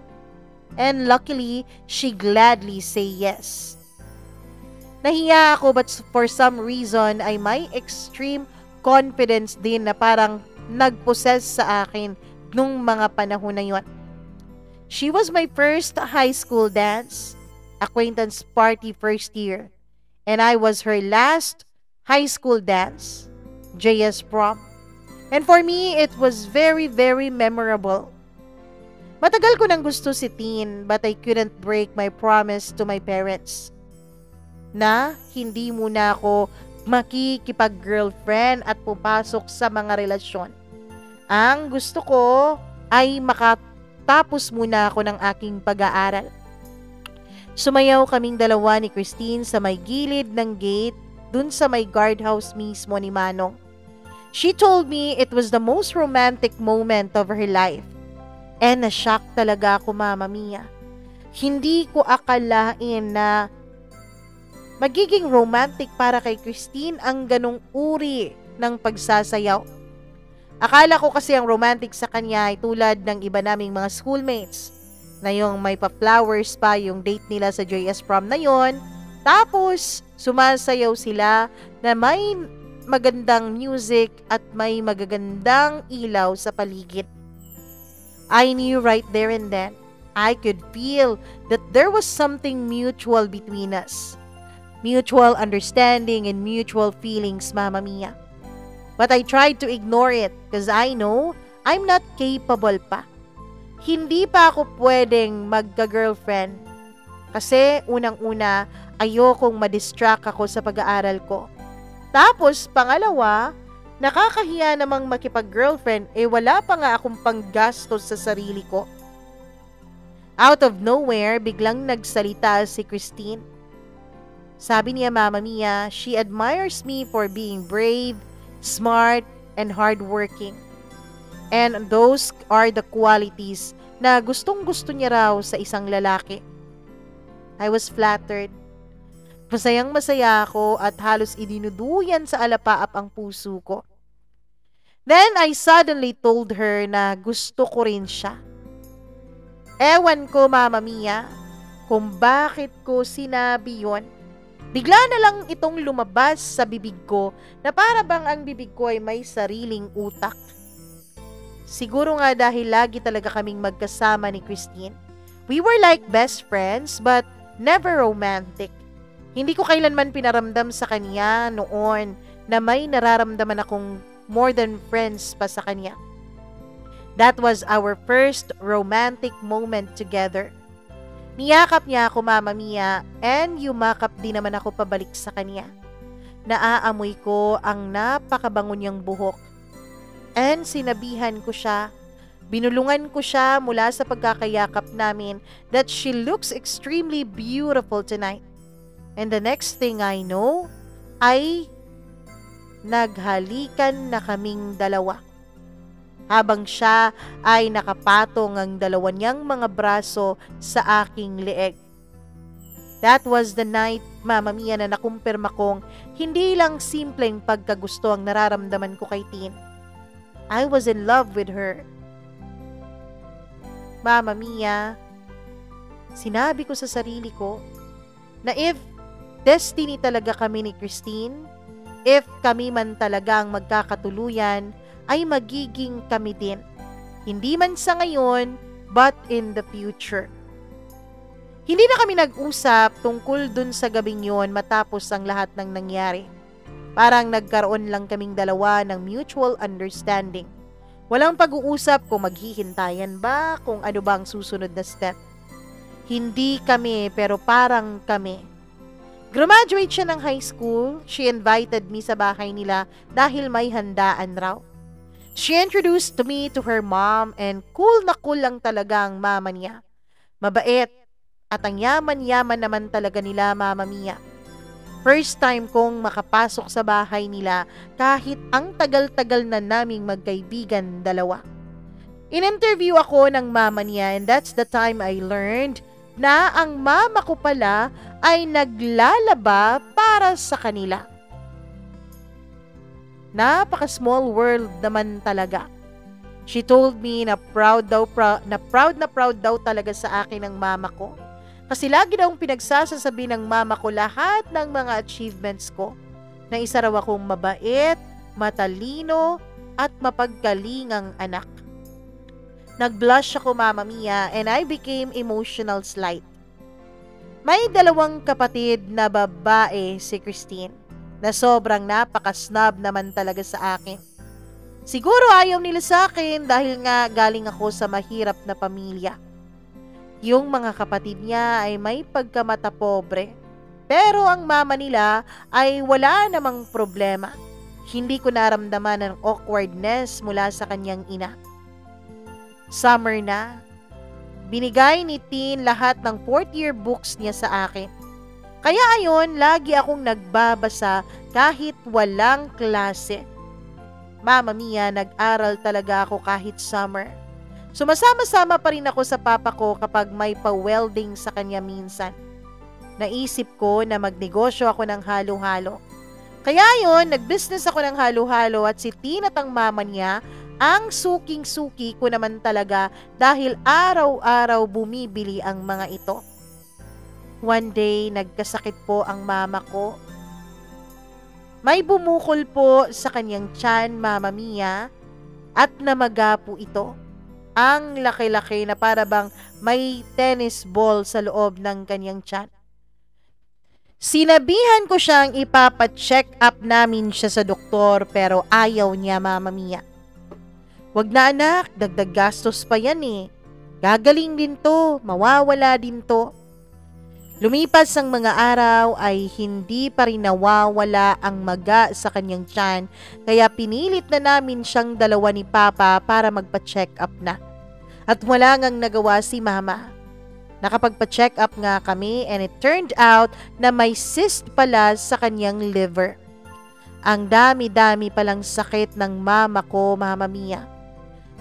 And luckily, she gladly say yes. Nahiya ako but for some reason ay may extreme confidence din na parang nag-possess sa akin nung mga panahon na yon. She was my first high school dance, acquaintance party first year, and I was her last high school dance, JS prom. And for me, it was very memorable. Matagal ko nang gusto si Tin but I couldn't break my promise to my parents na hindi muna ako makikipag-girlfriend at pupasok sa mga relasyon. Ang gusto ko ay makatapos muna ako ng aking pag-aaral. Sumayaw kaming dalawa ni Christine sa may gilid ng gate dun sa may guardhouse mismo ni Manong. She told me it was the most romantic moment of her life. And na-shock talaga ako, Mama Mia. Hindi ko akalain na magiging romantic para kay Christine ang ganong uri ng pagsasayaw. Akala ko kasi ang romantic sa kanya ay tulad ng iba naming mga schoolmates na yung may pa-flowers pa yung date nila sa JS prom na yon, tapos sumasayaw sila na may magandang music at may magagandang ilaw sa paligid. I knew right there and then, I could feel that there was something mutual between us. Mutual understanding and mutual feelings, Mama Mia. But I tried to ignore it because I know I'm not capable pa. Hindi pa ako pwedeng magka-girlfriend kasi unang-una ayokong madistract ako sa pag-aaral ko. Tapos pangalawa, nakakahiya namang makipag-girlfriend wala pa nga akong panggastos sa sarili ko. Out of nowhere, biglang nagsalita si Christine. Sabi niya, Mama Mia, she admires me for being brave, smart, and hardworking. And those are the qualities na gustong-gusto niya raw sa isang lalaki. I was flattered. Masayang-masaya ako at halos idinuduyan sa alapaap ang puso ko. Then I suddenly told her na gusto ko rin siya. Ewan ko, Mama Mia, kung bakit ko sinabi yon. Bigla na lang itong lumabas sa bibig ko na para bang ang bibig ko ay may sariling utak. Siguro nga dahil lagi talaga kaming magkasama ni Christine. We were like best friends but never romantic. Hindi ko kailanman pinaramdam sa kanya noon na may nararamdaman akong more than friends pa sa kanya. That was our first romantic moment together. Niyakap niya ako, Mama Mia, and yumakap din naman ako pabalik sa kanya. Naaamoy ko ang napakabango niyang buhok. And sinabihan ko siya, binulungan ko siya mula sa pagkakayakap namin that she looks extremely beautiful tonight. And the next thing I know, ay naghalikan na kaming dalawa. Habang siya ay nakapatong ang dalawa niyang mga braso sa aking leeg. That was the night, Mama Mia, na nakumpirma kong hindi lang simpleng pagkagusto ang nararamdaman ko kay Tin. I was in love with her. Mama Mia, sinabi ko sa sarili ko na if destiny talaga kami ni Christine, if kami man talaga ang magkakatuluyan, ay magiging kami din. Hindi man sa ngayon, but in the future. Hindi na kami nag-usap tungkol dun sa gabing yon matapos ang lahat ng nangyari. Parang nagkaroon lang kaming dalawa ng mutual understanding. Walang pag-uusap kung maghihintayan ba, kung ano ba ang susunod na step. Hindi kami, pero parang kami. Graduate siya ng high school. She invited me sa bahay nila dahil may handaan raw. She introduced me to her mom and cool na cool lang talaga ang mama niya. Mabait at ang yaman-yaman naman talaga nila, Mama Mia. First time kong makapasok sa bahay nila kahit ang tagal-tagal na naming magkaibigan dalawa. In-interview ako ng mama niya and that's the time I learned na ang mama ko pala ay naglalaba para sa kanila. Napaka-small world naman talaga. She told me na proud daw talaga sa akin ang mama ko. Kasi lagi daw pinagsasasabi ng mama ko lahat ng mga achievements ko. Na isa raw akong mabait, matalino, at mapagkalingang anak. Nag-blush ako, Mama Mia, and I became emotional slight. May dalawang kapatid na babae si Christine na sobrang napaka-snob naman talaga sa akin. Siguro ayaw nila sa akin dahil nga galing ako sa mahirap na pamilya. Yung mga kapatid niya ay may pagkamata pobre, pero ang mama nila ay wala namang problema. Hindi ko naramdaman ang awkwardness mula sa kanyang ina. Summer na. Binigay ni Tin lahat ng 4th year books niya sa akin. Kaya ayon, lagi akong nagbabasa kahit walang klase. Mama Mia, nag-aral talaga ako kahit summer. Sumasama-sama pa rin ako sa papa ko kapag may pa-welding sa kanya minsan. Naisip ko na magnegosyo ako ng halo-halo. Kaya ayon, nag-business ako ng halo-halo at si Tin at ang mama niya ang suking-suki ko naman talaga dahil araw-araw bumibili ang mga ito. One day, nagkasakit po ang mama ko. May bumukol po sa kanyang tiyan, Mama Mia, at namaga po ito. Ang laki-laki na para bang may tennis ball sa loob ng kanyang tiyan. Sinabihan ko siyang ipapacheck up namin siya sa doktor pero ayaw niya, Mama Mia. Wag na anak, dagdag gastos pa yan eh. Gagaling din to, mawawala din to. Lumipas ang mga araw ay hindi pa rin nawawala ang maga sa kanyang tiyan kaya pinilit na namin siyang dalawa ni Papa para magpa-check up na. At wala ngang nagawa si Mama. Nakapagpa-check up nga kami and it turned out na may cyst pala sa kanyang liver. Ang dami-dami palang sakit ng mama ko, Mama Mia.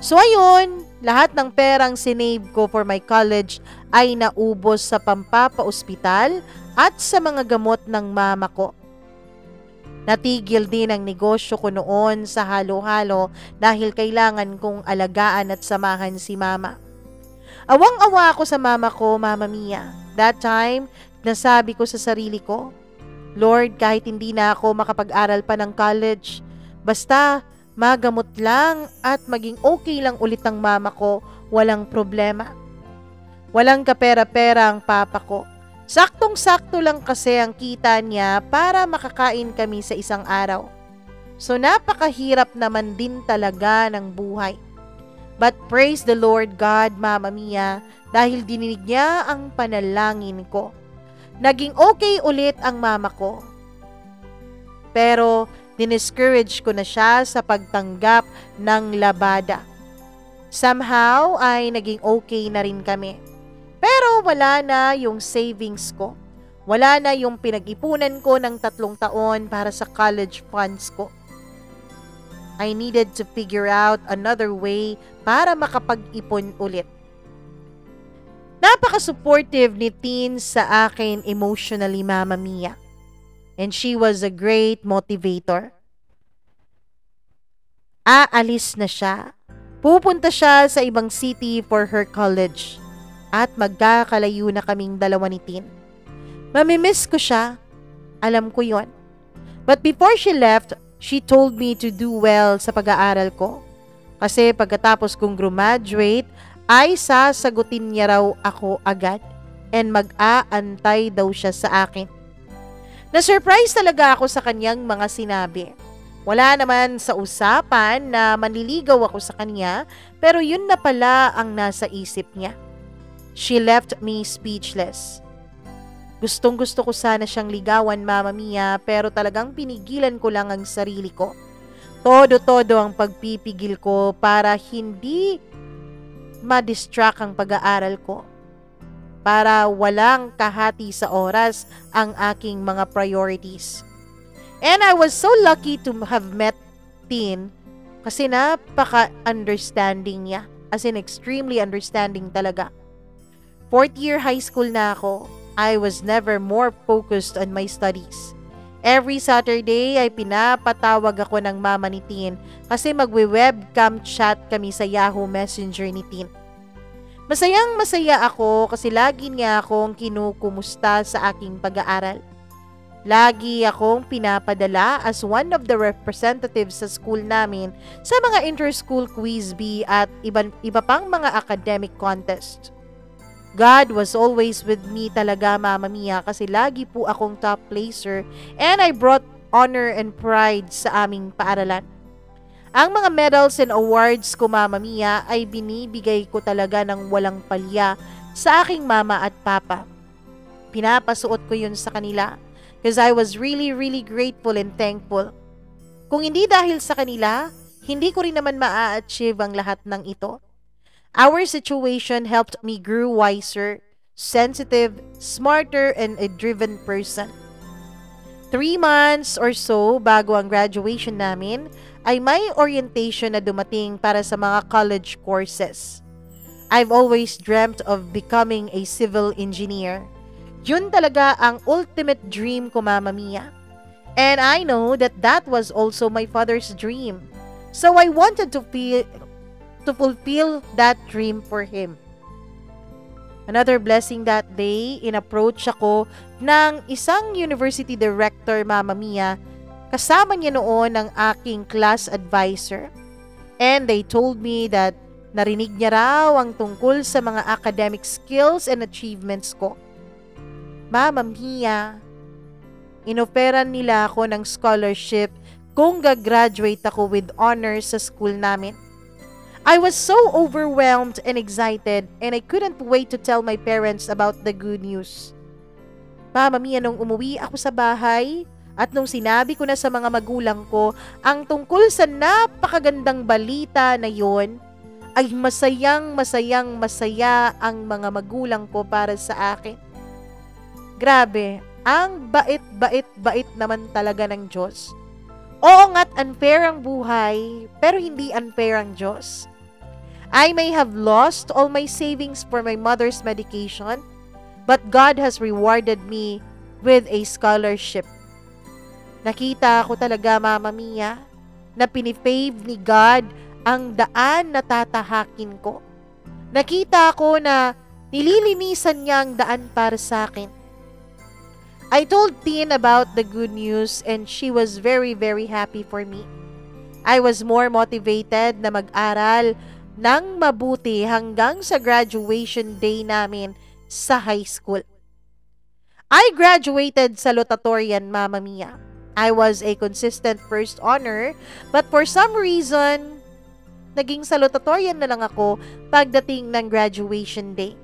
So ayun, lahat ng perang sinave ko for my college ay naubos sa pampapa-ospital at sa mga gamot ng mama ko. Natigil din ang negosyo ko noon sa halo-halo dahil kailangan kong alagaan at samahan si mama. Awang-awa ako sa mama ko, Mama Mia. That time, nasabi ko sa sarili ko, Lord, kahit hindi na ako makapag-aral pa ng college, basta magamot lang at maging okay lang ulit ang mama ko, walang problema. Walang kapera-pera ang papa ko. Saktong-sakto lang kasi ang kita niya para makakain kami sa isang araw. So napakahirap naman din talaga ng buhay. But praise the Lord God, Mama Mia, dahil dininig niya ang panalangin ko. Naging okay ulit ang mama ko. Pero diniscourage ko na siya sa pagtanggap ng labada. Somehow ay naging okay na rin kami. Pero wala na yung savings ko. Wala na yung pinag-ipunan ko ng 3 taon para sa college funds ko. I needed to figure out another way para makapag-ipon ulit. Napaka-supportive ni Tin sa akin emotionally, Mama Mia. And she was a great motivator. Aalis na siya. Pupunta siya sa ibang city for her college. At magkakalayo na kaming dalawa ni Tin. Mamimiss ko siya. Alam ko yon. But before she left, she told me to do well sa pag-aaral ko. Kasi pagkatapos kong graduate, ay sasagutin niya raw ako agad and mag-aantay daw siya sa akin. Na-surprise talaga ako sa kanyang mga sinabi. Wala naman sa usapan na manliligaw ako sa kanya, pero yun na pala ang nasa isip niya. She left me speechless. Gustong-gusto ko sana siyang ligawan, Mama Mia, pero talagang pinigilan ko lang ang sarili ko. Todo-todo ang pagpipigil ko para hindi ma-distract ang pag-aaral ko. Para walang kahati sa oras ang aking mga priorities. And I was so lucky to have met Tin kasi napaka-understanding niya. As in, extremely understanding talaga. 4th year high school na ako. I was never more focused on my studies. Every Saturday ay pinapatawag ako ng mama ni Tin kasi magwe-webcam chat kami sa Yahoo Messenger ni Tin. Masayang-masaya ako kasi lagi niya akong kinukumusta sa aking pag-aaral. Lagi akong pinapadala as one of the representatives sa school namin sa mga inter-school quiz bee at iba pang mga academic contest. God was always with me talaga, Mama Mia, kasi lagi po akong top placer and I brought honor and pride sa aming paaralan. Ang mga medals and awards ko, Mama Mia, ay binibigay ko talaga ng walang palya sa aking mama at papa. Pinapasuot ko yun sa kanila because I was really grateful and thankful. Kung hindi dahil sa kanila, hindi ko rin naman maa-achieve ang lahat ng ito. Our situation helped me grow wiser, sensitive, smarter, and a driven person. 3 months or so bago ang graduation namin, ay may orientation na dumating para sa mga college courses. I've always dreamt of becoming a civil engineer. Yun talaga ang ultimate dream ko, Mama Mia. And I know that that was also my father's dream. So I wanted to fulfill that dream for him. Another blessing that day, in-approach ako ng isang university director, Mama Mia. Kasama niya noon ang aking class advisor. And they told me that narinig niya raw ang tungkol sa mga academic skills and achievements ko. Mama Mia, inoferan nila ako ng scholarship kung gagraduate ako with honors sa school namin. I was so overwhelmed and excited and I couldn't wait to tell my parents about the good news. Mama Mia, nung umuwi ako sa bahay at nung sinabi ko na sa mga magulang ko ang tungkol sa napakagandang balita na yon, ay masaya ang mga magulang ko para sa akin. Grabe, ang bait naman talaga ng Diyos. Oo nga't unfair ang buhay, pero hindi unfair ang Diyos. I may have lost all my savings for my mother's medication, but God has rewarded me with a scholarship. Nakita ko talaga, Mama Mia, na pinipave ni God ang daan na tatahakin ko. Nakita ko na nililinisan niya ang daan para sa akin. I told Tin about the good news and she was very happy for me. I was more motivated na mag-aral ng mabuti hanggang sa graduation day namin sa high school. I graduated salutatorian, Mama Mia. I was a consistent first honor, but for some reason, naging salutatorian na lang ako pagdating ng graduation day.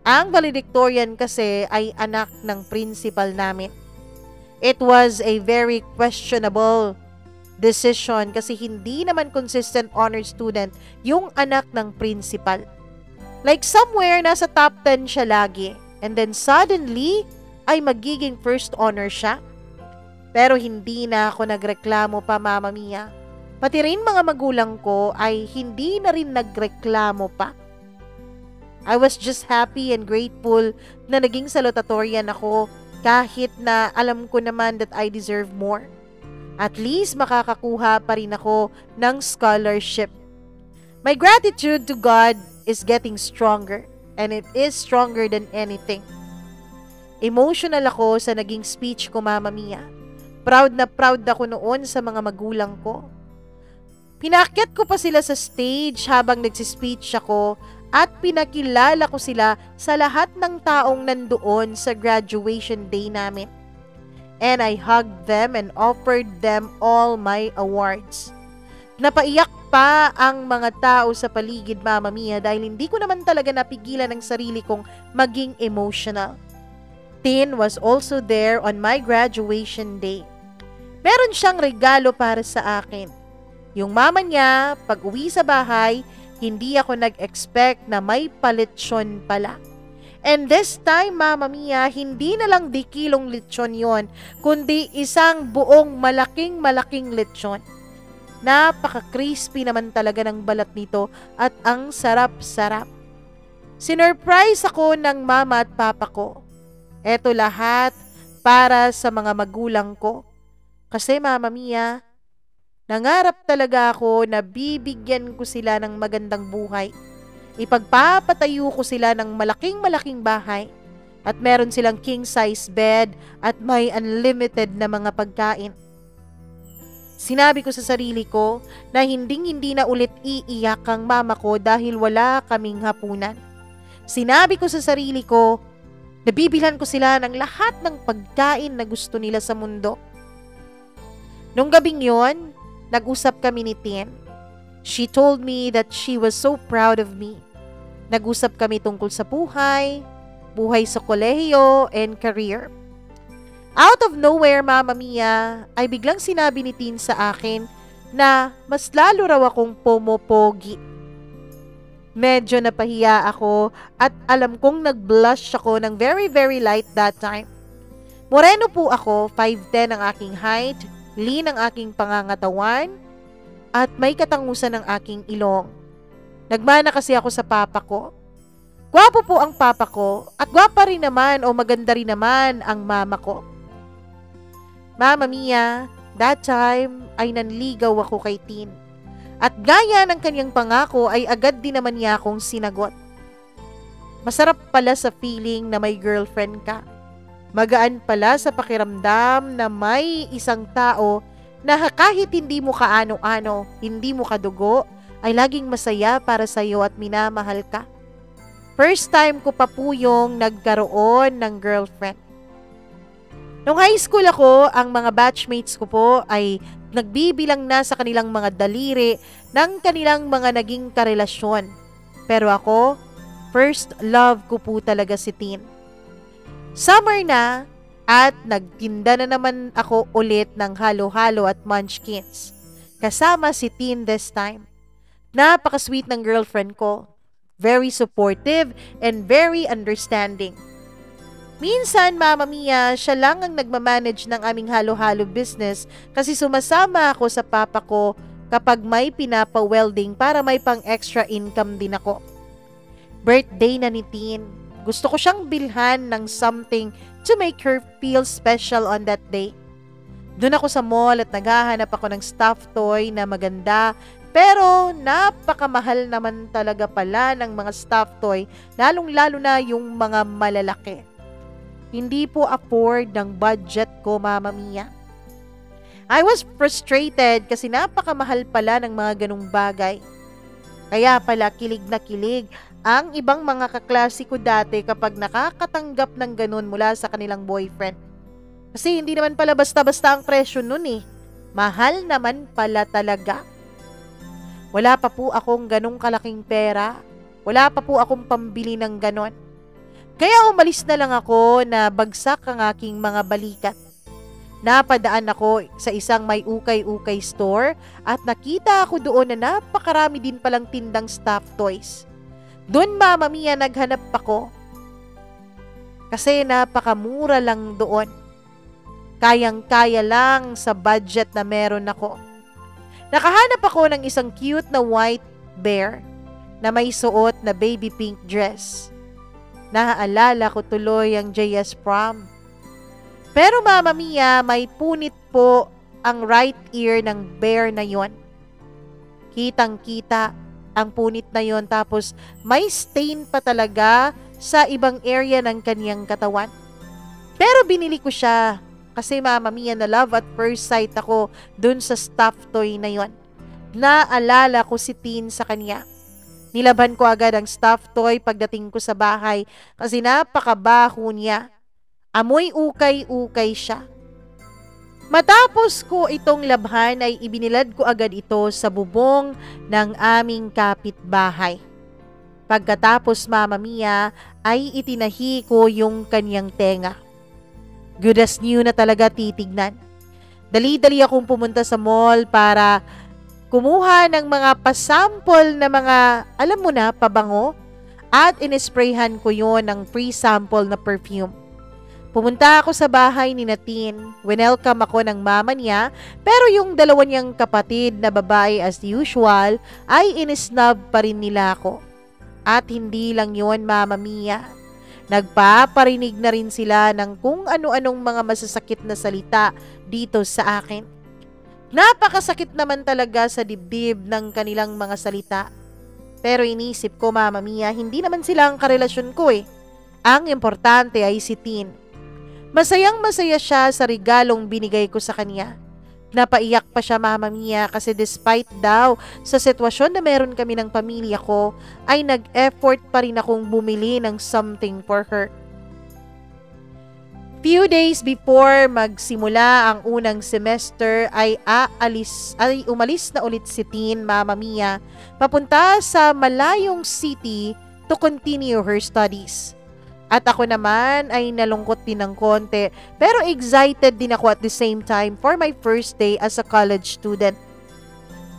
Ang valedictorian kasi ay anak ng principal namin. It was a very questionable decision kasi hindi naman consistent honor student yung anak ng principal. Like somewhere nasa top 10 siya lagi and then suddenly ay magiging first honor siya. Pero hindi na ako nagreklamo pa, Mama Mia. Pati rin mga magulang ko ay hindi na rin nagreklamo pa. I was just happy and grateful na naging salutatorian ako kahit na alam ko naman that I deserve more. At least makakakuha pa rin ako ng scholarship. My gratitude to God is getting stronger and it is stronger than anything. Emotional ako sa naging speech ko, Mama Mia. Proud na proud ako noon sa mga magulang ko. Pinakyat ko pa sila sa stage habang nagsispeech ako at pinakilala ko sila sa lahat ng taong nandoon sa graduation day namin. And I hugged them and offered them all my awards. Napaiyak pa ang mga tao sa paligid, Mama Mia, dahil hindi ko naman talaga napigilan ang sarili kong maging emotional. Tin was also there on my graduation day. Meron siyang regalo para sa akin. Yung mama niya, pag uwi sa bahay, hindi ako nag-expect na may palitsyon pala. And this time, Mama Mia, hindi na lang di kilong lechon yon, kundi isang buong malaking lechon. Napaka-crispy naman talaga ng balat nito at ang sarap-sarap. Sinurprise ako ng mama at papa ko. Eto lahat para sa mga magulang ko. Kasi, Mama Mia, nangarap talaga ako na bibigyan ko sila ng magandang buhay. Ipagpapatayo ko sila ng malaking bahay at meron silang king size bed at may unlimited na mga pagkain. Sinabi ko sa sarili ko na hindi na ulit iiyak ang mama ko dahil wala kaming hapunan. Sinabi ko sa sarili ko na bibilhan ko sila ng lahat ng pagkain na gusto nila sa mundo. Nung gabing yon, nag-usap kami ni Tin. She told me that she was so proud of me. Nag-usap kami tungkol sa buhay sa kolehiyo, and career. Out of nowhere, Mama Mia, ay biglang sinabi ni Tin sa akin na mas lalo raw akong pumopogi. Medyo napahiya ako at alam kong nag-blush ako ng very light that time. Moreno po ako, 5'10" ang aking height, lean ang aking pangangatawan, at may katangusan ng aking ilong. Nagmana kasi ako sa papa ko. Gwapo po ang papa ko at gwapa rin naman o maganda rin naman ang mama ko. Mama Mia, that time ay nanligaw ako kay Tin. At gaya ng kanyang pangako ay agad din naman niya akong sinagot. Masarap pala sa feeling na may girlfriend ka. Magaan pala sa pakiramdam na may isang tao na kahit hindi mo kaano-ano, hindi mo kadugo, ay laging masaya para sa iyo at minamahal ka. First time ko pa po yung nagkaroon ng girlfriend. Nung high school ako, ang mga batchmates ko po ay nagbibilang na sa kanilang mga daliri ng kanilang mga naging karelasyon. Pero ako, first love ko po talaga si Tin. Summer na at nagtinda na naman ako ulit ng halo-halo at munchkins. Kasama si Tin this time. Napaka-sweet ng girlfriend ko. Very supportive and very understanding. Minsan, Mama Mia, siya lang ang nagmamanage ng aming halo-halo business kasi sumasama ako sa papa ko kapag may pinapa-welding para may pang-extra income din ako. Birthday na ni Tin. Gusto ko siyang bilhan ng something to make her feel special on that day. Doon ako sa mall at naghahanap ako ng stuffed toy na maganda, pero napakamahal naman talaga pala ng mga stuffed toy, lalong-lalo na yung mga malalaki. Hindi po afford ng budget ko, Mama Mia. I was frustrated kasi napakamahal pala ng mga ganung bagay. Kaya pala kilig na kilig ang ibang mga kaklase ko dati kapag nakakatanggap ng ganun mula sa kanilang boyfriend. Kasi hindi naman pala basta-basta ang presyo nun eh. Mahal naman pala talaga. Wala pa po akong ganung kalaking pera. Wala pa po akong pambili ng ganon. Kaya umalis na lang ako na bagsak ang aking mga balikat. Napadaan ako sa isang may ukay-ukay store at nakita ako doon na napakarami din palang tindang stuffed toys. Doon, Mama Mia, naghanap ako. Kasi napakamura lang doon. Kayang-kaya lang sa budget na meron ako. Nakahanap ako ng isang cute na white bear na may suot na baby pink dress. Naaalala ko tuloy ang JS prom. Pero Mama Mia, may punit po ang right ear ng bear na yon. Kitang-kita ang punit na yon, tapos may stain pa talaga sa ibang area ng kaniyang katawan. Pero binili ko siya kasi Mama Mia, na love at first sight ako dun sa stuffed toy na yon. Naalala ko si Tin sa kanya. Nilaban ko agad ang stuffed toy pagdating ko sa bahay kasi napakabaho niya. Amoy ukay-ukay siya. Matapos ko itong labhan ay ibinilad ko agad ito sa bubong ng aming kapitbahay. Pagkatapos, Mama Mia, ay itinahi ko yung kanyang tenga. Good as new na talaga titignan. Dali-dali akong pumunta sa mall para kumuha ng mga pasample na mga, alam mo na, pabango, at inisprayhan ko yon ng free sample na perfume. Pumunta ako sa bahay ni Natin. Welcome ako ng mama niya, pero yung dalawa niyang kapatid na babae as usual ay inisnub pa rin nila ako. At hindi lang yon, Mama Mia. Nagpaparinig na rin sila ng kung ano-anong mga masasakit na salita dito sa akin. Napakasakit naman talaga sa dibdib ng kanilang mga salita. Pero inisip ko, Mama Mia, hindi naman sila ang karelasyon ko eh. Ang importante ay si Tin. Masayang-masaya siya sa regalong binigay ko sa kanya. Napaiyak pa siya, Mama Mia, kasi despite daw sa sitwasyon na meron kami ng pamilya ko, ay nag-effort pa rin akong bumili ng something for her. Few days before magsimula ang unang semester ay umalis na ulit si Tin, Mama Mia, papunta sa malayong city to continue her studies. At ako naman ay nalungkot din ng konti, pero excited din ako at the same time for my first day as a college student.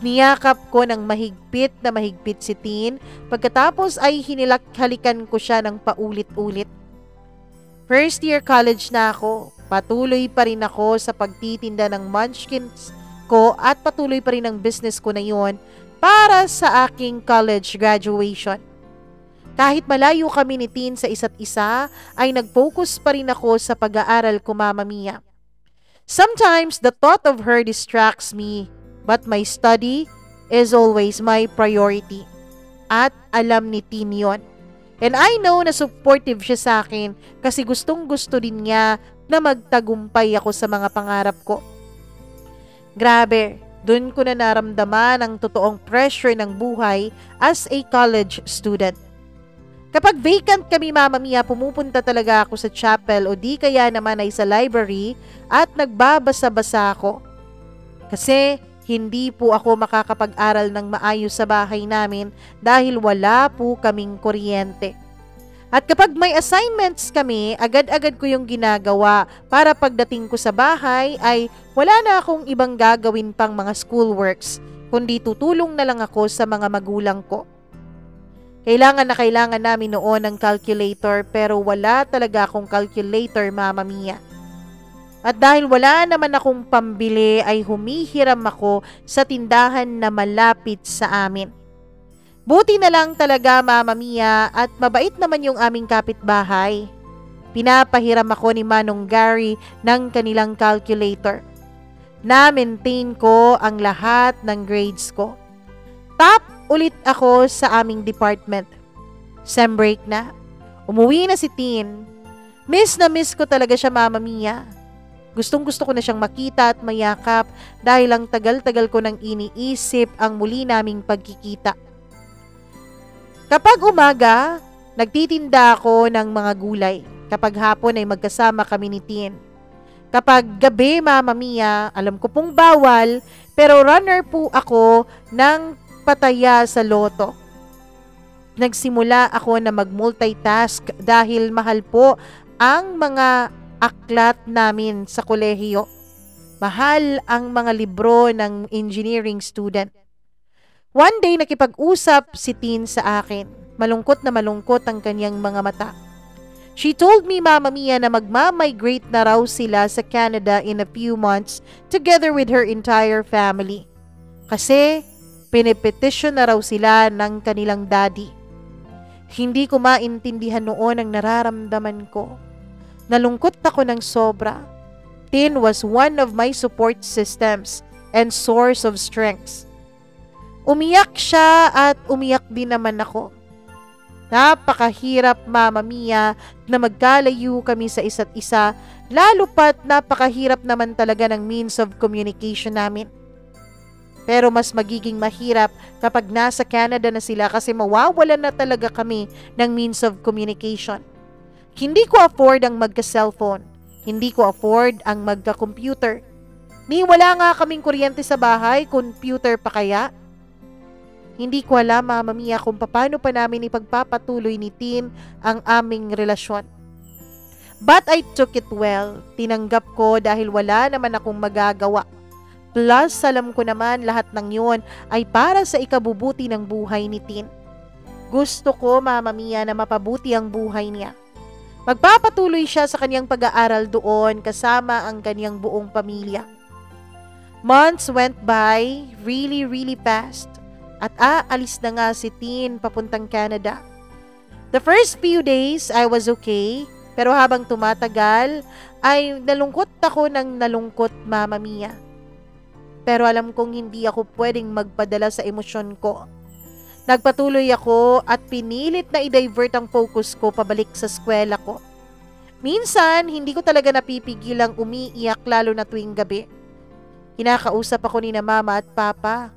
Niyakap ko ng mahigpit na mahigpit si Tin, pagkatapos ay hinilak-halikan ko siya ng paulit-ulit. First year college na ako. Patuloy pa rin ako sa pagtitinda ng munchkins ko at patuloy pa rin ang business ko na yun para sa aking college graduation. Kahit malayo kami ni Tin sa isa't isa, ay nag-focus pa rin ako sa pag-aaral ko, Mama Mia. Sometimes the thought of her distracts me, but my study is always my priority. At alam ni Tin yon. And I know na supportive siya sa akin kasi gustong-gusto din niya na magtagumpay ako sa mga pangarap ko. Grabe, dun ko na naramdaman ang totoong pressure ng buhay as a college student. Kapag vacant kami, Mama Mia, pumupunta talaga ako sa chapel o di kaya naman ay sa library at nagbabasa-basa ako. Kasi hindi po ako makakapag-aral ng maayos sa bahay namin dahil wala po kaming kuryente. At kapag may assignments kami, agad-agad ko yung ginagawa para pagdating ko sa bahay ay wala na akong ibang gagawin pang mga schoolworks, kundi tutulong na lang ako sa mga magulang ko. Kailangan na kailangan namin noon ng calculator pero wala talaga akong calculator, Mama Mia. At dahil wala naman akong pambili ay humihiram ako sa tindahan na malapit sa amin. Buti na lang talaga, Mama Mia, at mabait naman yung aming kapitbahay. Pinapahiram ako ni Manong Gary ng kanilang calculator. Na-maintain ko ang lahat ng grades ko. Top ulit ako sa aming department. Sem break na. Umuwi na si Tin. Miss na miss ko talaga siya, Mama Mia. Gustong gusto ko na siyang makita at mayakap dahil ang tagal-tagal ko nang iniisip ang muli naming pagkikita. Kapag umaga, nagtitinda ako ng mga gulay. Kapag hapon ay magkasama kami ni Tin. Kapag gabi, Mama Mia, alam ko pong bawal, pero runner po ako ng pataya sa loto. Nagsimula ako na mag-multitask dahil mahal po ang mga aklat namin sa kolehiyo. Mahal ang mga libro ng engineering student. One day, nakipag-usap si Tin sa akin. Malungkot na malungkot ang kanyang mga mata. She told me, Mama Mia, na magmamigrate na raw sila sa Canada in a few months together with her entire family. Kasi pinipetition na raw sila ng kanilang daddy. Hindi ko maintindihan noon ang nararamdaman ko. Nalungkot ako ng sobra. Tin was one of my support systems and source of strengths. Umiyak siya at umiyak din naman ako. Napakahirap, Mama Mia, na magkalayo kami sa isa't isa, lalo pat napakahirap naman talaga ng means of communication namin. Pero mas magiging mahirap kapag nasa Canada na sila kasi mawawalan na talaga kami ng means of communication. Hindi ko afford ang magka-cellphone. Hindi ko afford ang magka-computer. Ni wala nga kaming kuryente sa bahay, computer pa kaya? Hindi ko alam, Mama Mia, kung paano pa namin ipagpapatuloy ni Tin ang aming relasyon. But I took it well. Tinanggap ko dahil wala naman akong magagawa. Plus, alam ko naman lahat ng yun ay para sa ikabubuti ng buhay ni Tin. Gusto ko, Mama Mia, na mapabuti ang buhay niya. Magpapatuloy siya sa kanyang pag-aaral doon kasama ang kanyang buong pamilya. Months went by really fast. At aalis na nga si Tin papuntang Canada. The first few days, I was okay. Pero habang tumatagal, ay nalungkot ako ng nalungkot, Mama Mia. Pero alam kong hindi ako pwedeng magpadala sa emosyon ko. Nagpatuloy ako at pinilit na i-divert ang focus ko pabalik sa eskwela ko. Minsan, hindi ko talaga napipigilang umiiyak lalo na tuwing gabi. Kinakausap ako ni na Mama at Papa.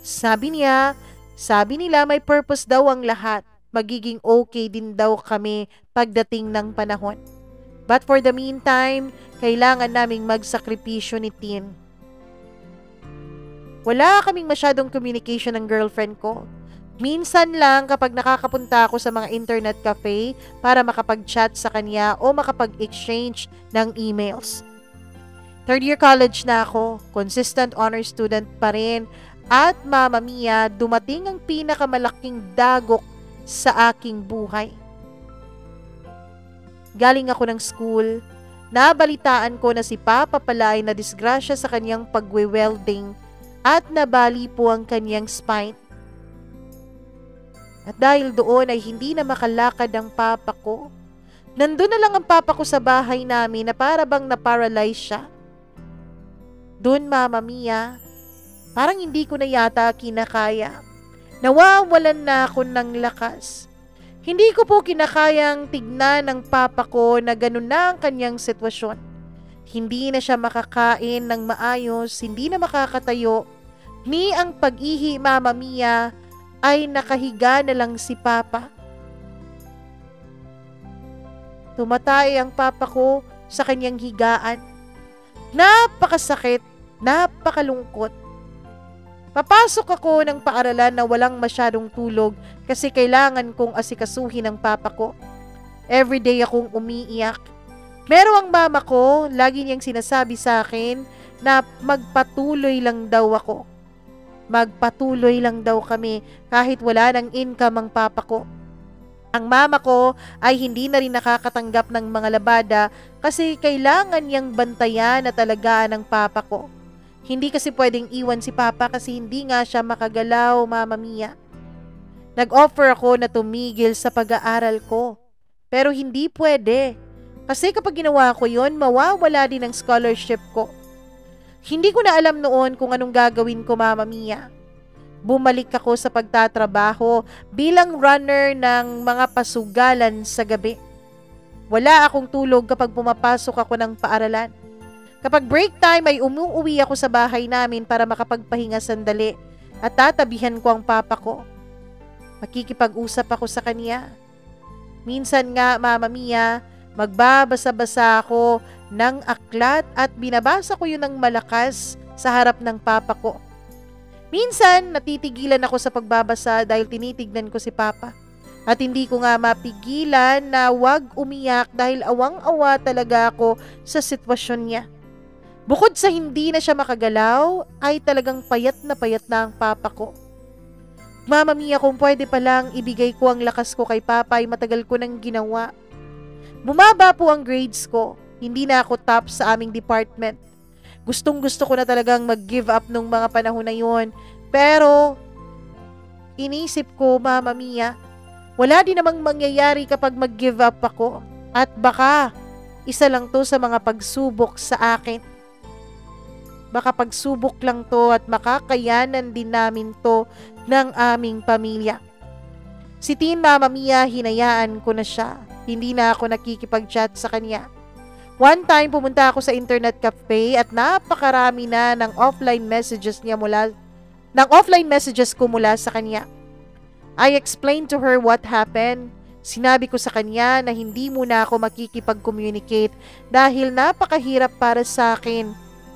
Sabi nila may purpose daw ang lahat. Magiging okay din daw kami pagdating ng panahon. But for the meantime, kailangan naming magsakripisyo ni Tin. Wala kaming masyadong communication ng girlfriend ko. Minsan lang kapag nakakapunta ako sa mga internet cafe para makapag-chat sa kanya o makapag-exchange ng emails. Third year college na ako, consistent honor student pa rin. At Mama Mia, dumating ang pinakamalaking dagok sa aking buhay. Galing ako ng school, nabalitaan ko na si Papa pala ay nadisgrasya sa kanyang pagwe-welding at nabali po ang kanyang spine. At dahil doon ay hindi na makalakad ang Papa ko. Nandun na lang ang Papa ko sa bahay namin na para bang na-paralyze siya. Doon, Mama Mia, parang hindi ko na yata kinakaya. Nawawalan na ako ng lakas. Hindi ko po kinakayang tignan ng Papa ko na ganun na ang kanyang sitwasyon. Hindi na siya makakain ng maayos, hindi na makakatayo. Ni ang pag-ihi, Mama Mia, ay nakahiga na lang si Papa. Tumatay ang Papa ko sa kanyang higaan. Napakasakit, napakalungkot. Papasok ako ng paaralan na walang masyadong tulog kasi kailangan kong asikasuhin ang Papa ko. Everyday akong umiiyak. Pero ang mama ko, lagi niyang sinasabi sa akin na magpatuloy lang daw ako. Magpatuloy lang daw kami kahit wala ng income ang papa ko. Ang mama ko ay hindi na rin nakakatanggap ng mga labada kasi kailangan niyang bantayan at alagaan ng papa ko. Hindi kasi pwedeng iwan si papa kasi hindi nga siya makagalaw, Mama Mia. Nag-offer ako na tumigil sa pag-aaral ko. Pero hindi pwede. Kasi kapag ginawa ko yon, mawawala din ang scholarship ko. Hindi ko na alam noon kung anong gagawin ko, Mama Mia. Bumalik ako sa pagtatrabaho bilang runner ng mga pasugalan sa gabi. Wala akong tulog kapag pumapasok ako ng paaralan. Kapag break time ay umuuwi ako sa bahay namin para makapagpahinga sandali at tatabihan ko ang papa ko. Makikipag-usap ako sa kanya. Minsan nga, Mama Mia, magbabasa-basa ako ng aklat at binabasa ko yun ng malakas sa harap ng papa ko. Minsan, natitigilan ako sa pagbabasa dahil tinitignan ko si Papa. At hindi ko nga mapigilan na wag umiyak dahil awang-awa talaga ako sa sitwasyon niya. Bukod sa hindi na siya makagalaw, ay talagang payat na ang Papa ko. Mama Mia, kung pwede palang ibigay ko ang lakas ko kay Papa ay matagal ko nang ginawa. Bumaba po ang grades ko. Hindi na ako top sa aming department. Gustong-gusto ko na talagang mag-give up nung mga panahon na yun. Pero, inisip ko, Mama Mia, wala din namang mangyayari kapag mag-give up ako. At baka, isa lang to sa mga pagsubok sa akin. Baka pagsubok lang to at makakayanan din namin to ng aming pamilya. Si Teen, Mama Mia, hinayaan ko na siya. Hindi na ako nakikipag-chat sa kanya. One time, pumunta ako sa internet cafe at napakarami na ng offline messages ko mula sa kanya. I explained to her what happened. Sinabi ko sa kanya na hindi muna ako makikipag-communicate dahil napakahirap para sa akin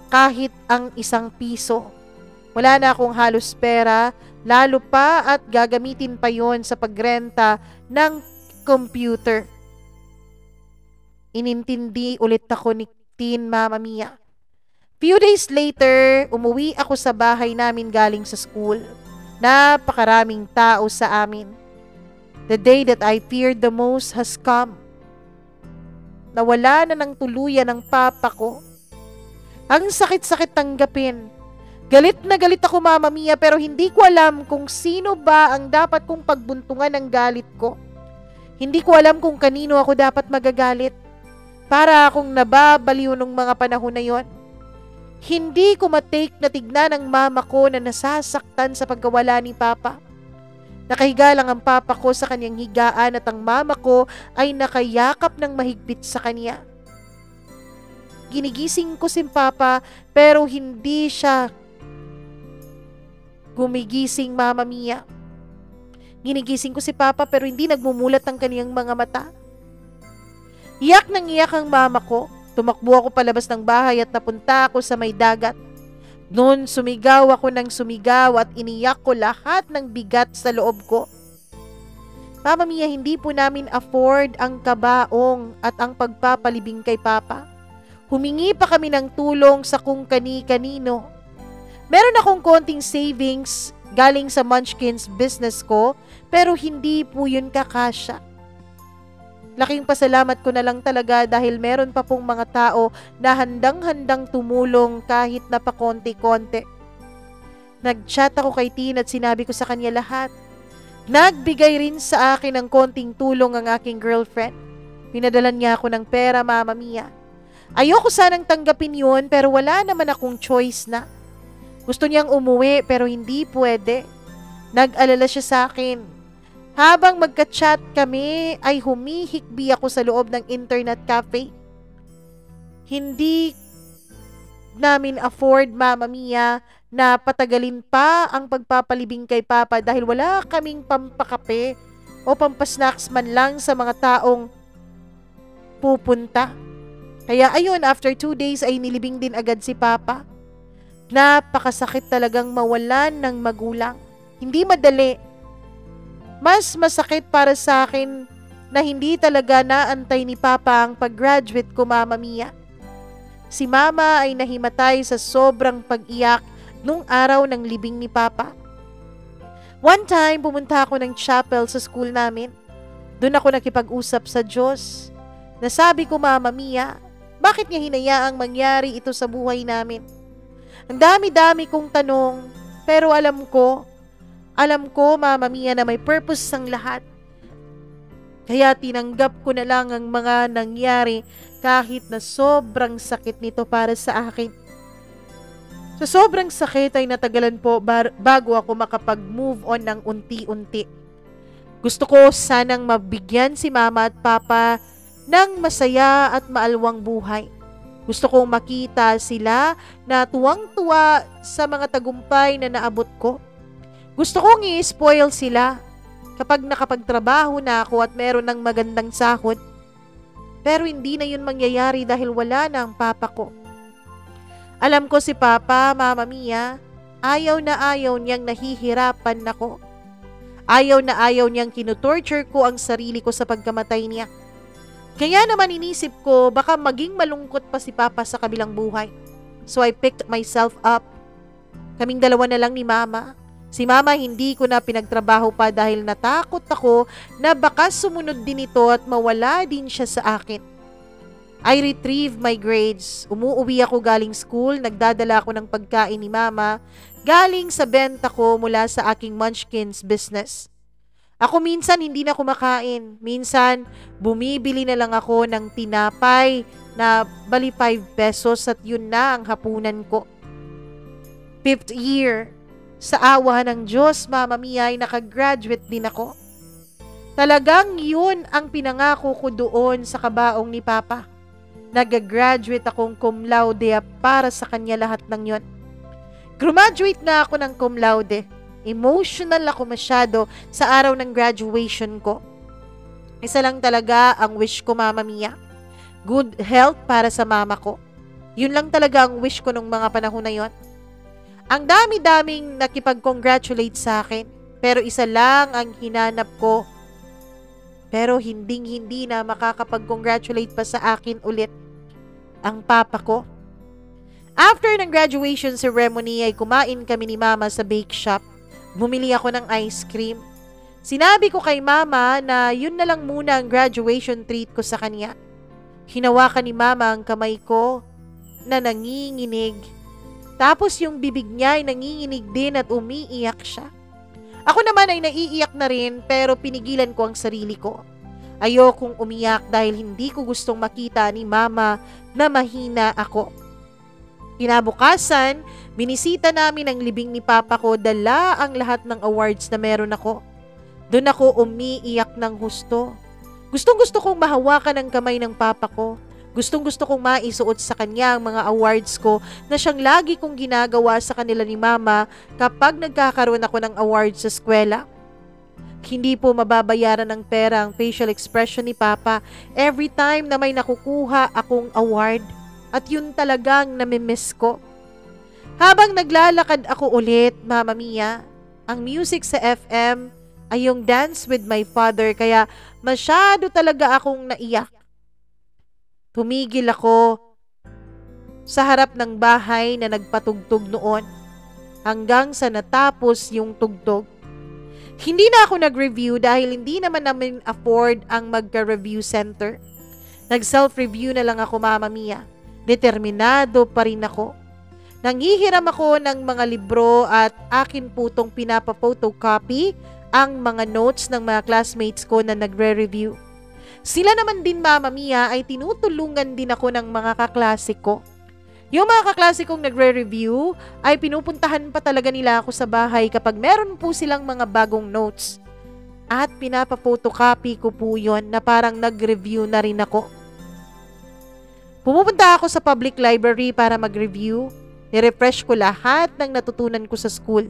kahit ang 1 piso. Wala na akong halos pera, lalo pa at gagamitin pa yon sa pagrenta ng computer. Inintindi ulit ako ni Teen, Mama Mia. Few days later, umuwi ako sa bahay namin galing sa school. Napakaraming tao sa amin. The day that I feared the most has come. Nawala na ng tuluyan ang papa ko. Ang sakit-sakit tanggapin. Galit na galit ako, Mama Mia, pero hindi ko alam kung sino ba ang dapat kong pagbuntungan ng galit ko. Hindi ko alam kung kanino ako dapat magagalit. Para akong nababaliw nung mga panahon na yon. Hindi ko matake na tignan ang mama ko na nasasaktan sa pagkawala ni Papa. Nakahiga lang ang papa ko sa kanyang higaan at ang mama ko ay nakayakap ng mahigpit sa kanya. Ginigising ko si Papa pero hindi siya gumigising, Mama Mia. Ginigising ko si Papa pero hindi nagmumulat ang kaniyang mga mata. Iyak nang iyak ang mama ko. Tumakbo ako palabas ng bahay at napunta ako sa may dagat. Noon sumigaw ako ng sumigaw at iniyak ko lahat ng bigat sa loob ko. Mama Mia, hindi po namin afford ang kabaong at ang pagpapalibing kay Papa. Humingi pa kami ng tulong sa kung kani-kanino. Meron akong konting savings galing sa Munchkins business ko pero hindi po yun kakasya. Laking pasalamat ko na lang talaga dahil meron pa pong mga tao na handang-handang tumulong kahit na pakonti-konti. Nag-chat ako kay Tin at sinabi ko sa kanya lahat. Nagbigay rin sa akin ng konting tulong ang aking girlfriend. Pinadalan niya ako ng pera, Mama Mia. Ayoko sanang tanggapin yun pero wala naman akong choice na. Gusto niyang umuwi pero hindi pwede. Nag-alala siya sa akin. Habang magka-chat kami ay humihikbi ako sa loob ng internet cafe. Hindi namin afford, Mama Mia, na patagalin pa ang pagpapalibing kay Papa dahil wala kaming pampakape o pampasnacks man lang sa mga taong pupunta. Kaya ayun, after 2 days ay nilibing din agad si Papa. Napakasakit talagang mawalan ng magulang. Hindi madali. Mas masakit para sa akin na hindi talaga naantay ni Papa ang pag-graduate ko, Mama Mia. Si Mama ay nahimatay sa sobrang pag-iyak nung araw ng libing ni Papa. One time, pumunta ako ng chapel sa school namin. Doon ako nakipag-usap sa Diyos. Nasabi ko, Mama Mia, bakit niya hinayaang mangyari ito sa buhay namin? Ang dami-dami kong tanong, pero alam ko, Mama Mia, na may purpose ang lahat. Kaya tinanggap ko na lang ang mga nangyari kahit na sobrang sakit nito para sa akin. Sa sobrang sakit ay natagalan po bago ako makapag-move on ng unti-unti. Gusto ko sanang mabigyan si Mama at Papa ng masaya at maalwang buhay. Gusto kong makita sila na tuwang-tuwa sa mga tagumpay na naabot ko. Gusto kong i-spoil sila kapag nakapagtrabaho na ako at meron ng magandang sahod. Pero hindi na yun mangyayari dahil wala na ang Papa ko. Alam ko si Papa, Mama Mia, ayaw na ayaw niyang nahihirapan ako. Ayaw na ayaw niyang kinutorture ko ang sarili ko sa pagkamatay niya. Kaya naman inisip ko baka maging malungkot pa si Papa sa kabilang buhay. So I picked myself up. Kaming dalawa na lang ni Mama. Si Mama hindi ko na pinagtrabaho pa dahil natakot ako na baka sumunod din ito at mawala din siya sa akin. I retrieve my grades. Umuuwi ako galing school, nagdadala ako ng pagkain ni Mama galing sa benta ko mula sa aking munchkins business. Ako minsan hindi na kumakain. Minsan bumibili na lang ako ng tinapay na bali 5 pesos at yun na ang hapunan ko. 5th year. Sa awa ng Diyos, Mama Mia, ay nakagraduate din ako. Talagang yun ang pinangako ko doon sa kabaong ni Papa. Nag-graduate akong cum laude para sa kanya lahat ng yon. Graduate na ako ng cum laude. Emotional ako masyado sa araw ng graduation ko. Isa lang talaga ang wish ko, Mama Mia. Good health para sa mama ko. Yun lang talaga ang wish ko nung mga panahon na yon. Ang dami-daming nakipag-congratulate sa akin. Pero isa lang ang hinanap ko. Pero hinding-hindi na makakapag-congratulate pa sa akin ulit ang Papa ko. After ng graduation ceremony ay kumain kami ni Mama sa bake shop. Bumili ako ng ice cream. Sinabi ko kay Mama na yun na lang muna ang graduation treat ko sa kanya. Hinawakan ni Mama ang kamay ko na nanginginig. Tapos yung bibig niya ay nanginginig din at umiiyak siya. Ako naman ay naiiyak na rin pero pinigilan ko ang sarili ko. Ayokong umiyak dahil hindi ko gustong makita ni Mama na mahina ako. Kinabukasan, binisita namin ang libing ni Papa ko, dala ang lahat ng awards na meron ako. Doon ako umiiyak ng husto. Gustong-gusto kong mahawakan ang kamay ng Papa ko. Gustong-gusto kong maisuot sa kanya ang mga awards ko na siyang lagi kong ginagawa sa kanila ni Mama kapag nagkakaroon ako ng awards sa eskwela. Hindi po mababayaran ng pera ang facial expression ni Papa every time na may nakukuha akong award. At yun talagang namimiss ko. Habang naglalakad ako ulit, Mama Mia, ang music sa FM ay yung Dance with My Father kaya masyado talaga akong naiyak. Tumigil ako sa harap ng bahay na nagpatugtog noon hanggang sa natapos yung tugtog. Hindi na ako nag-review dahil hindi naman namin afford ang magka-review center. Nag-self-review na lang ako, Mama Mia. Determinado pa rin ako. Nanghihiram ako ng mga libro at akin po tong pinapa-photocopy ang mga notes ng mga classmates ko na nagre-review. Sila naman din, Mama Mia, ay tinutulungan din ako ng mga kaklase ko. Yung mga kaklase kong nagre-review ay pinupuntahan pa talaga nila ako sa bahay kapag meron po silang mga bagong notes. At pinapa-photocopy ko po yun na parang nag-review na rin ako. Pumupunta ako sa public library para mag-review. Nirefresh ko lahat ng natutunan ko sa school.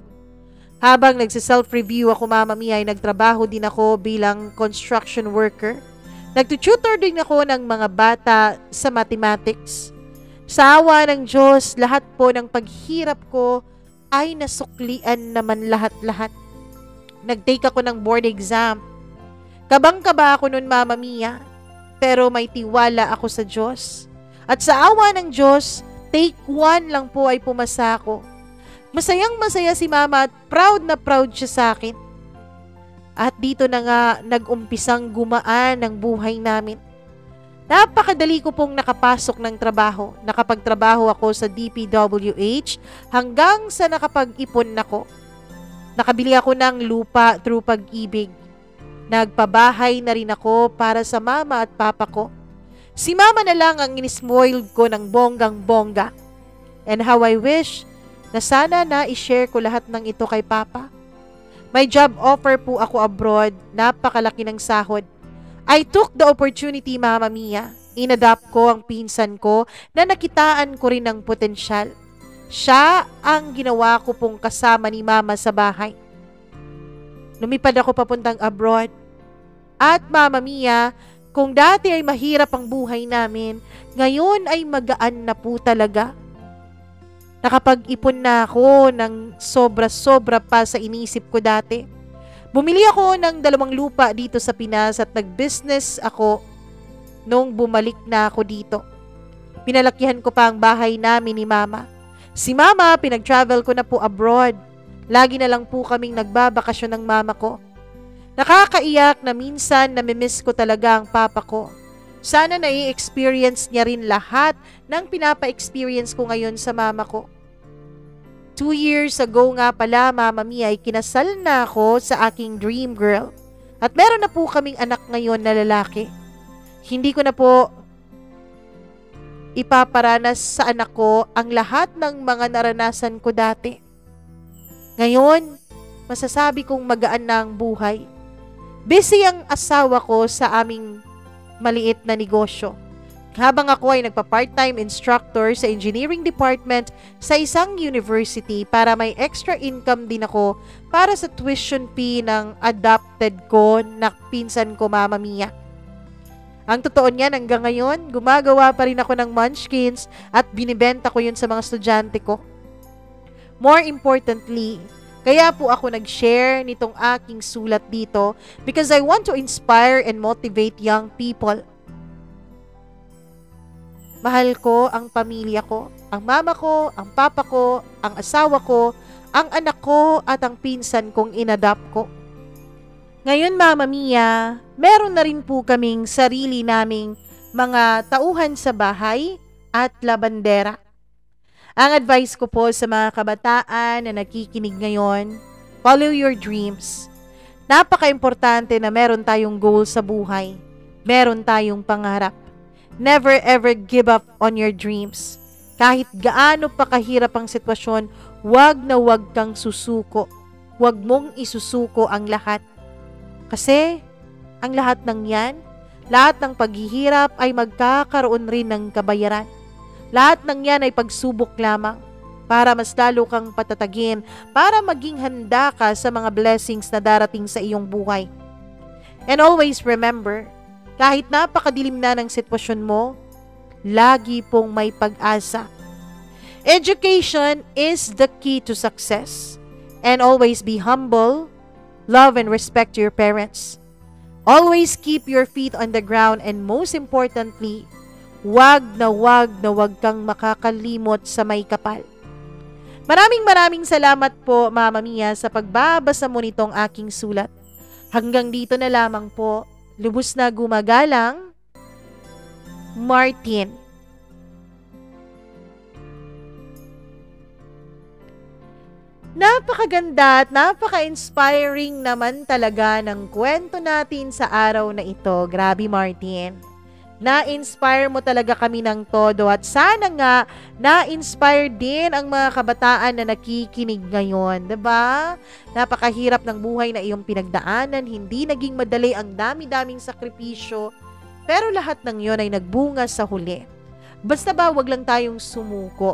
Habang nagsiself-review ako, Mama Mia, ay nagtrabaho din ako bilang construction worker. Nagtututor din ako ng mga bata sa mathematics. Sa awa ng Diyos, lahat po ng paghirap ko ay nasuklian naman lahat-lahat. Nag-take ako ng board exam. Kabang-kaba ako nun, Mama Mia, pero may tiwala ako sa Diyos. At sa awa ng Diyos, take 1 lang po ay pumasa ako. Masayang masaya si mama at proud na proud siya sa akin. At dito na nga nag-umpisang gumaan ang buhay namin. Napakadali ko pong nakapasok ng trabaho. Nakapagtrabaho ako sa DPWH hanggang sa nakapag-ipon ako. Nakabili ako ng lupa through Pag-ibig. Nagpabahay na rin ako para sa mama at papa ko. Si mama na lang ang inispoiled ko ng bonggang-bongga. And how I wish na sana na i-share ko lahat ng ito kay papa. May job offer po ako abroad. Napakalaki ng sahod. I took the opportunity, Mama Mia. Inadapt ko ang pinsan ko na nakitaan ko rin ng potensyal. Siya ang ginawa ko pong kasama ni Mama sa bahay. Lumipad ako papuntang abroad. At Mama Mia, kung dati ay mahirap ang buhay namin, ngayon ay magaan na po talaga. Nakapag-ipon na ako ng sobra-sobra pa sa inisip ko dati. Bumili ako ng 2 lupa dito sa Pinas at nag-business ako nung bumalik na ako dito. Pinalakihan ko pa ang bahay namin ni Mama. Si Mama, pinag-travel ko na po abroad. Lagi na lang po kaming nagbabakasyon ng mama ko. Nakakaiyak na minsan namimiss ko talaga ang papa ko. Sana nai-experience niya rin lahat ng pinapa-experience ko ngayon sa mama ko. 2 years ago nga pala, Mama Mia, ay kinasal na ako sa aking dream girl. At meron na po kaming anak ngayon na lalaki. Hindi ko na po ipaparanas sa anak ko ang lahat ng mga naranasan ko dati. Ngayon, masasabi kong magaan na ang buhay. Busy ang asawa ko sa aming maliit na negosyo. Habang ako ay nagpa-part-time instructor sa engineering department sa isang university para may extra income din ako para sa tuition fee ng adopted ko na pinsan ko, Mama Mia. Ang totoo niyan, hanggang ngayon, gumagawa pa rin ako ng munchkins at binibenta ko yun sa mga estudyante ko. More importantly, kaya po ako nag-share nitong aking sulat dito because I want to inspire and motivate young people. Mahal ko ang pamilya ko, ang mama ko, ang papa ko, ang asawa ko, ang anak ko at ang pinsan kong inadapt ko. Ngayon, Mama Mia, meron na rin po kaming sarili naming mga tauhan sa bahay at labandera. Ang advice ko po sa mga kabataan na nakikinig ngayon, follow your dreams. Napaka-importante na meron tayong goal sa buhay. Meron tayong pangarap. Never ever give up on your dreams. Kahit gaano pa kahirap ang sitwasyon, wag na wag kang susuko. Wag mong isusuko ang lahat. Kasi, ang lahat ng yan, lahat ng paghihirap ay magkakaroon rin ng kabayaran. Lahat ng yan ay pagsubok lamang para mas lalo kang patatagin, para maging handa ka sa mga blessings na darating sa iyong buhay. And always remember, kahit napakadilim na ng sitwasyon mo, lagi pong may pag-asa. Education is the key to success. And always be humble, love and respect your parents. Always keep your feet on the ground and most importantly, wag na wag kang makakalimot sa may kapal. Maraming salamat po, Mama Mia, sa pagbabasa mo nitong aking sulat. Hanggang dito na lamang po. Lubos na gumagalang, Martin. Napakaganda at napaka-inspiring naman talaga ng kwento natin sa araw na ito. Grabe, Martin. Na-inspire mo talaga kami ng todo at sana nga na-inspire din ang mga kabataan na nakikinig ngayon, 'di ba? Napakahirap ng buhay na iyong pinagdaanan, hindi naging madali, ang dami-daming sakripisyo, pero lahat ng 'yon ay nagbunga sa huli. Basta ba wag lang tayong sumuko.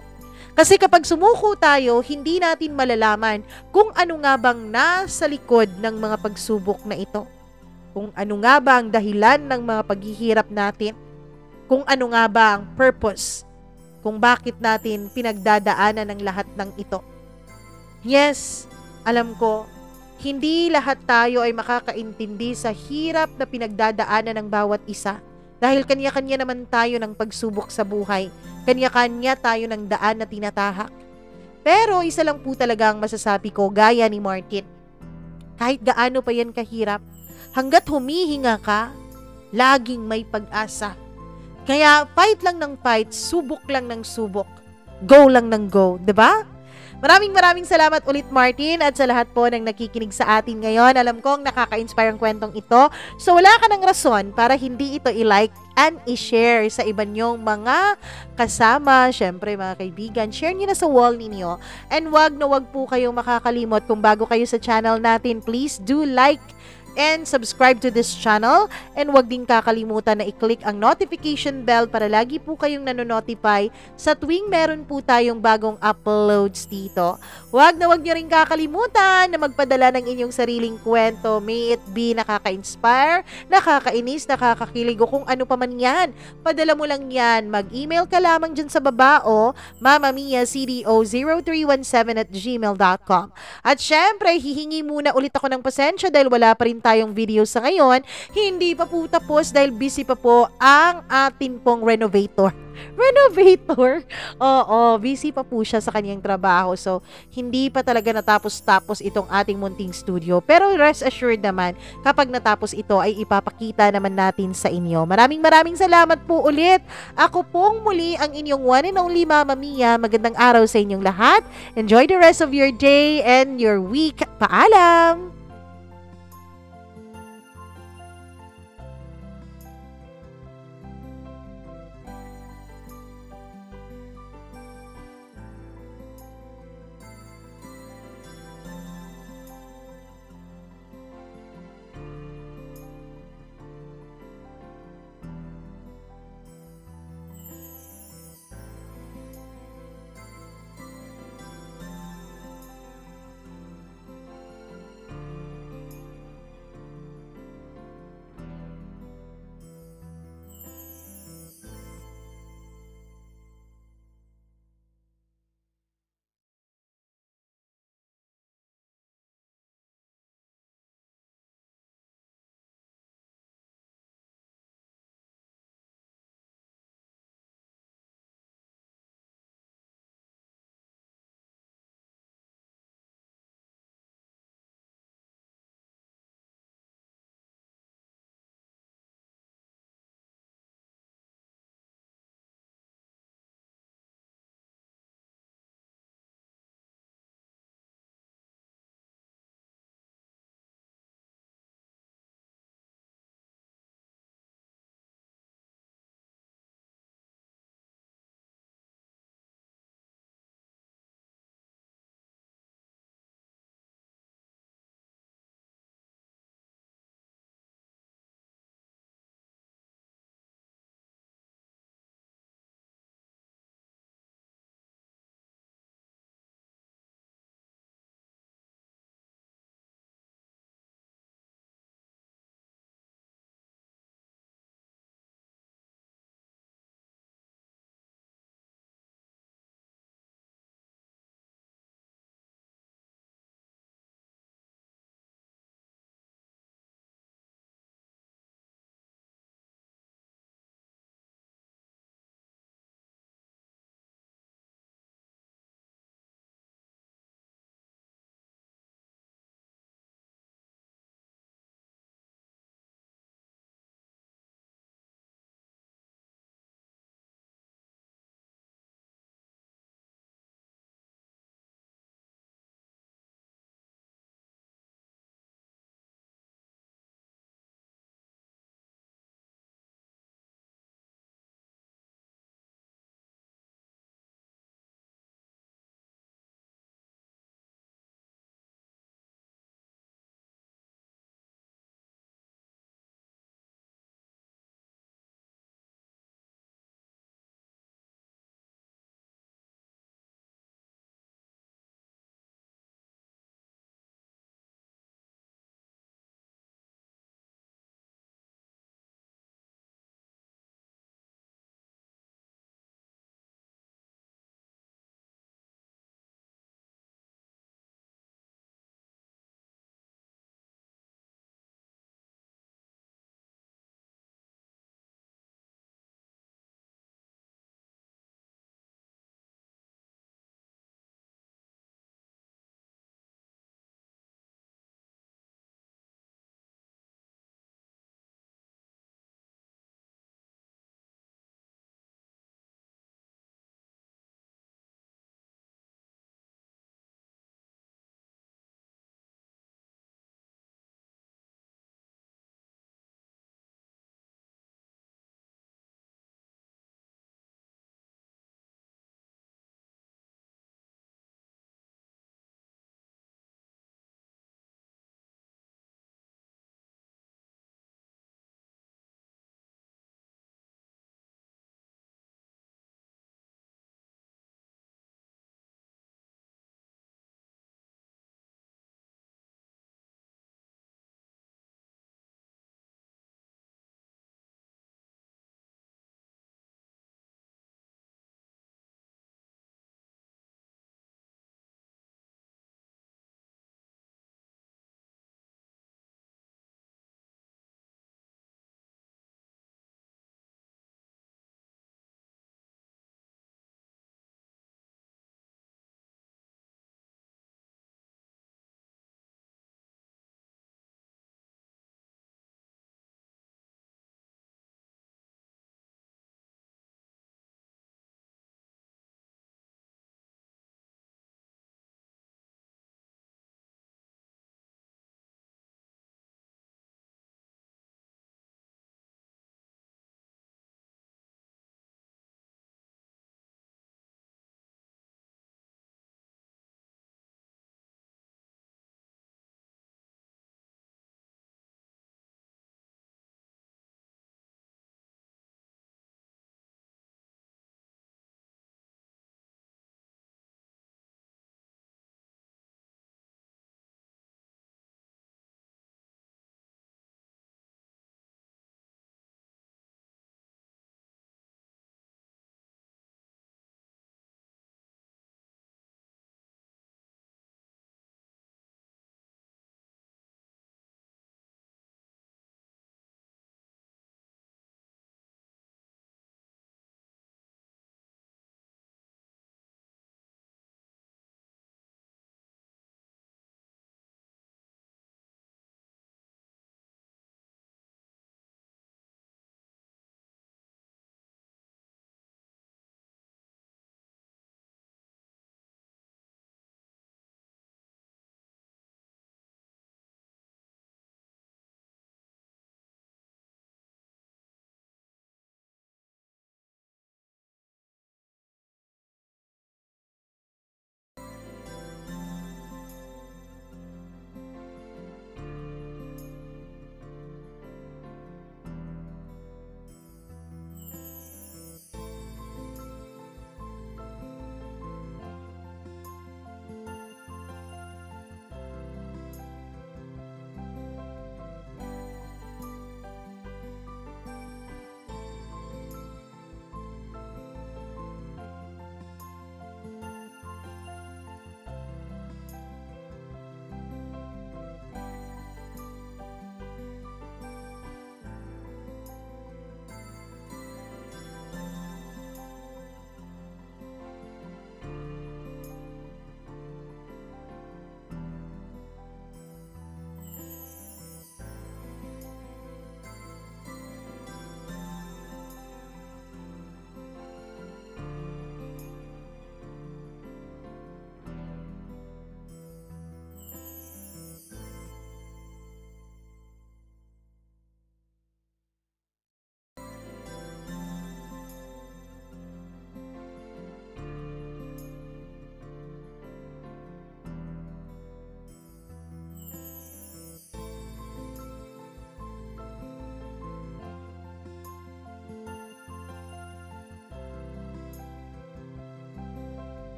Kasi kapag sumuko tayo, hindi natin malalaman kung ano nga bang nasa likod ng mga pagsubok na ito. Kung ano nga ba ang dahilan ng mga paghihirap natin, kung ano nga ba ang purpose, kung bakit natin pinagdadaanan ng lahat ng ito. Yes, alam ko, hindi lahat tayo ay makakaintindi sa hirap na pinagdadaanan ng bawat isa dahil kanya-kanya naman tayo ng pagsubok sa buhay, kanya-kanya tayo ng daan na tinatahak. Pero isa lang po talaga ang masasabi ko gaya ni Martin. Kahit gaano pa yan kahirap, hanggat humihinga ka, laging may pag-asa. Kaya fight lang ng fight, subok lang ng subok, go lang ng go, 'di ba? Maraming salamat ulit Martin at sa lahat po ng nakikinig sa atin ngayon. Alam kong nakaka-inspire ang kwentong ito. So wala ka ng rason para hindi ito i-like and i-share sa iba niyong mga kasama, syempre mga kaibigan. Share niyo na sa wall ninyo. And wag po kayong makakalimot kung bago kayo sa channel natin. Please do like and subscribe to this channel, and huwag din kakalimutan na i-click ang notification bell para lagi po kayong nanonotify sa tuwing meron po tayong bagong uploads dito. Huwag nyo rin kakalimutan na magpadala ng inyong sariling kwento, may it be nakaka-inspire, nakakainis, nakakakilig o kung ano pa man yan. Padala mo lang yan, mag-email ka lamang dyan sa baba o mamamiacdo0317@gmail.com. At syempre, hihingi muna ulit ako ng pasensya dahil wala pa rin tayong video sa ngayon. Hindi pa po tapos dahil busy pa po ang atin pong renovator. Oo, busy pa po siya sa kanyang trabaho. So, hindi pa talaga natapos-tapos itong ating munting studio. Pero rest assured naman, kapag natapos ito ay ipapakita naman natin sa inyo. Maraming salamat po ulit. Ako pong muli ang inyong one and only Mama Mia. Magandang araw sa inyong lahat. Enjoy the rest of your day and your week. Paalam!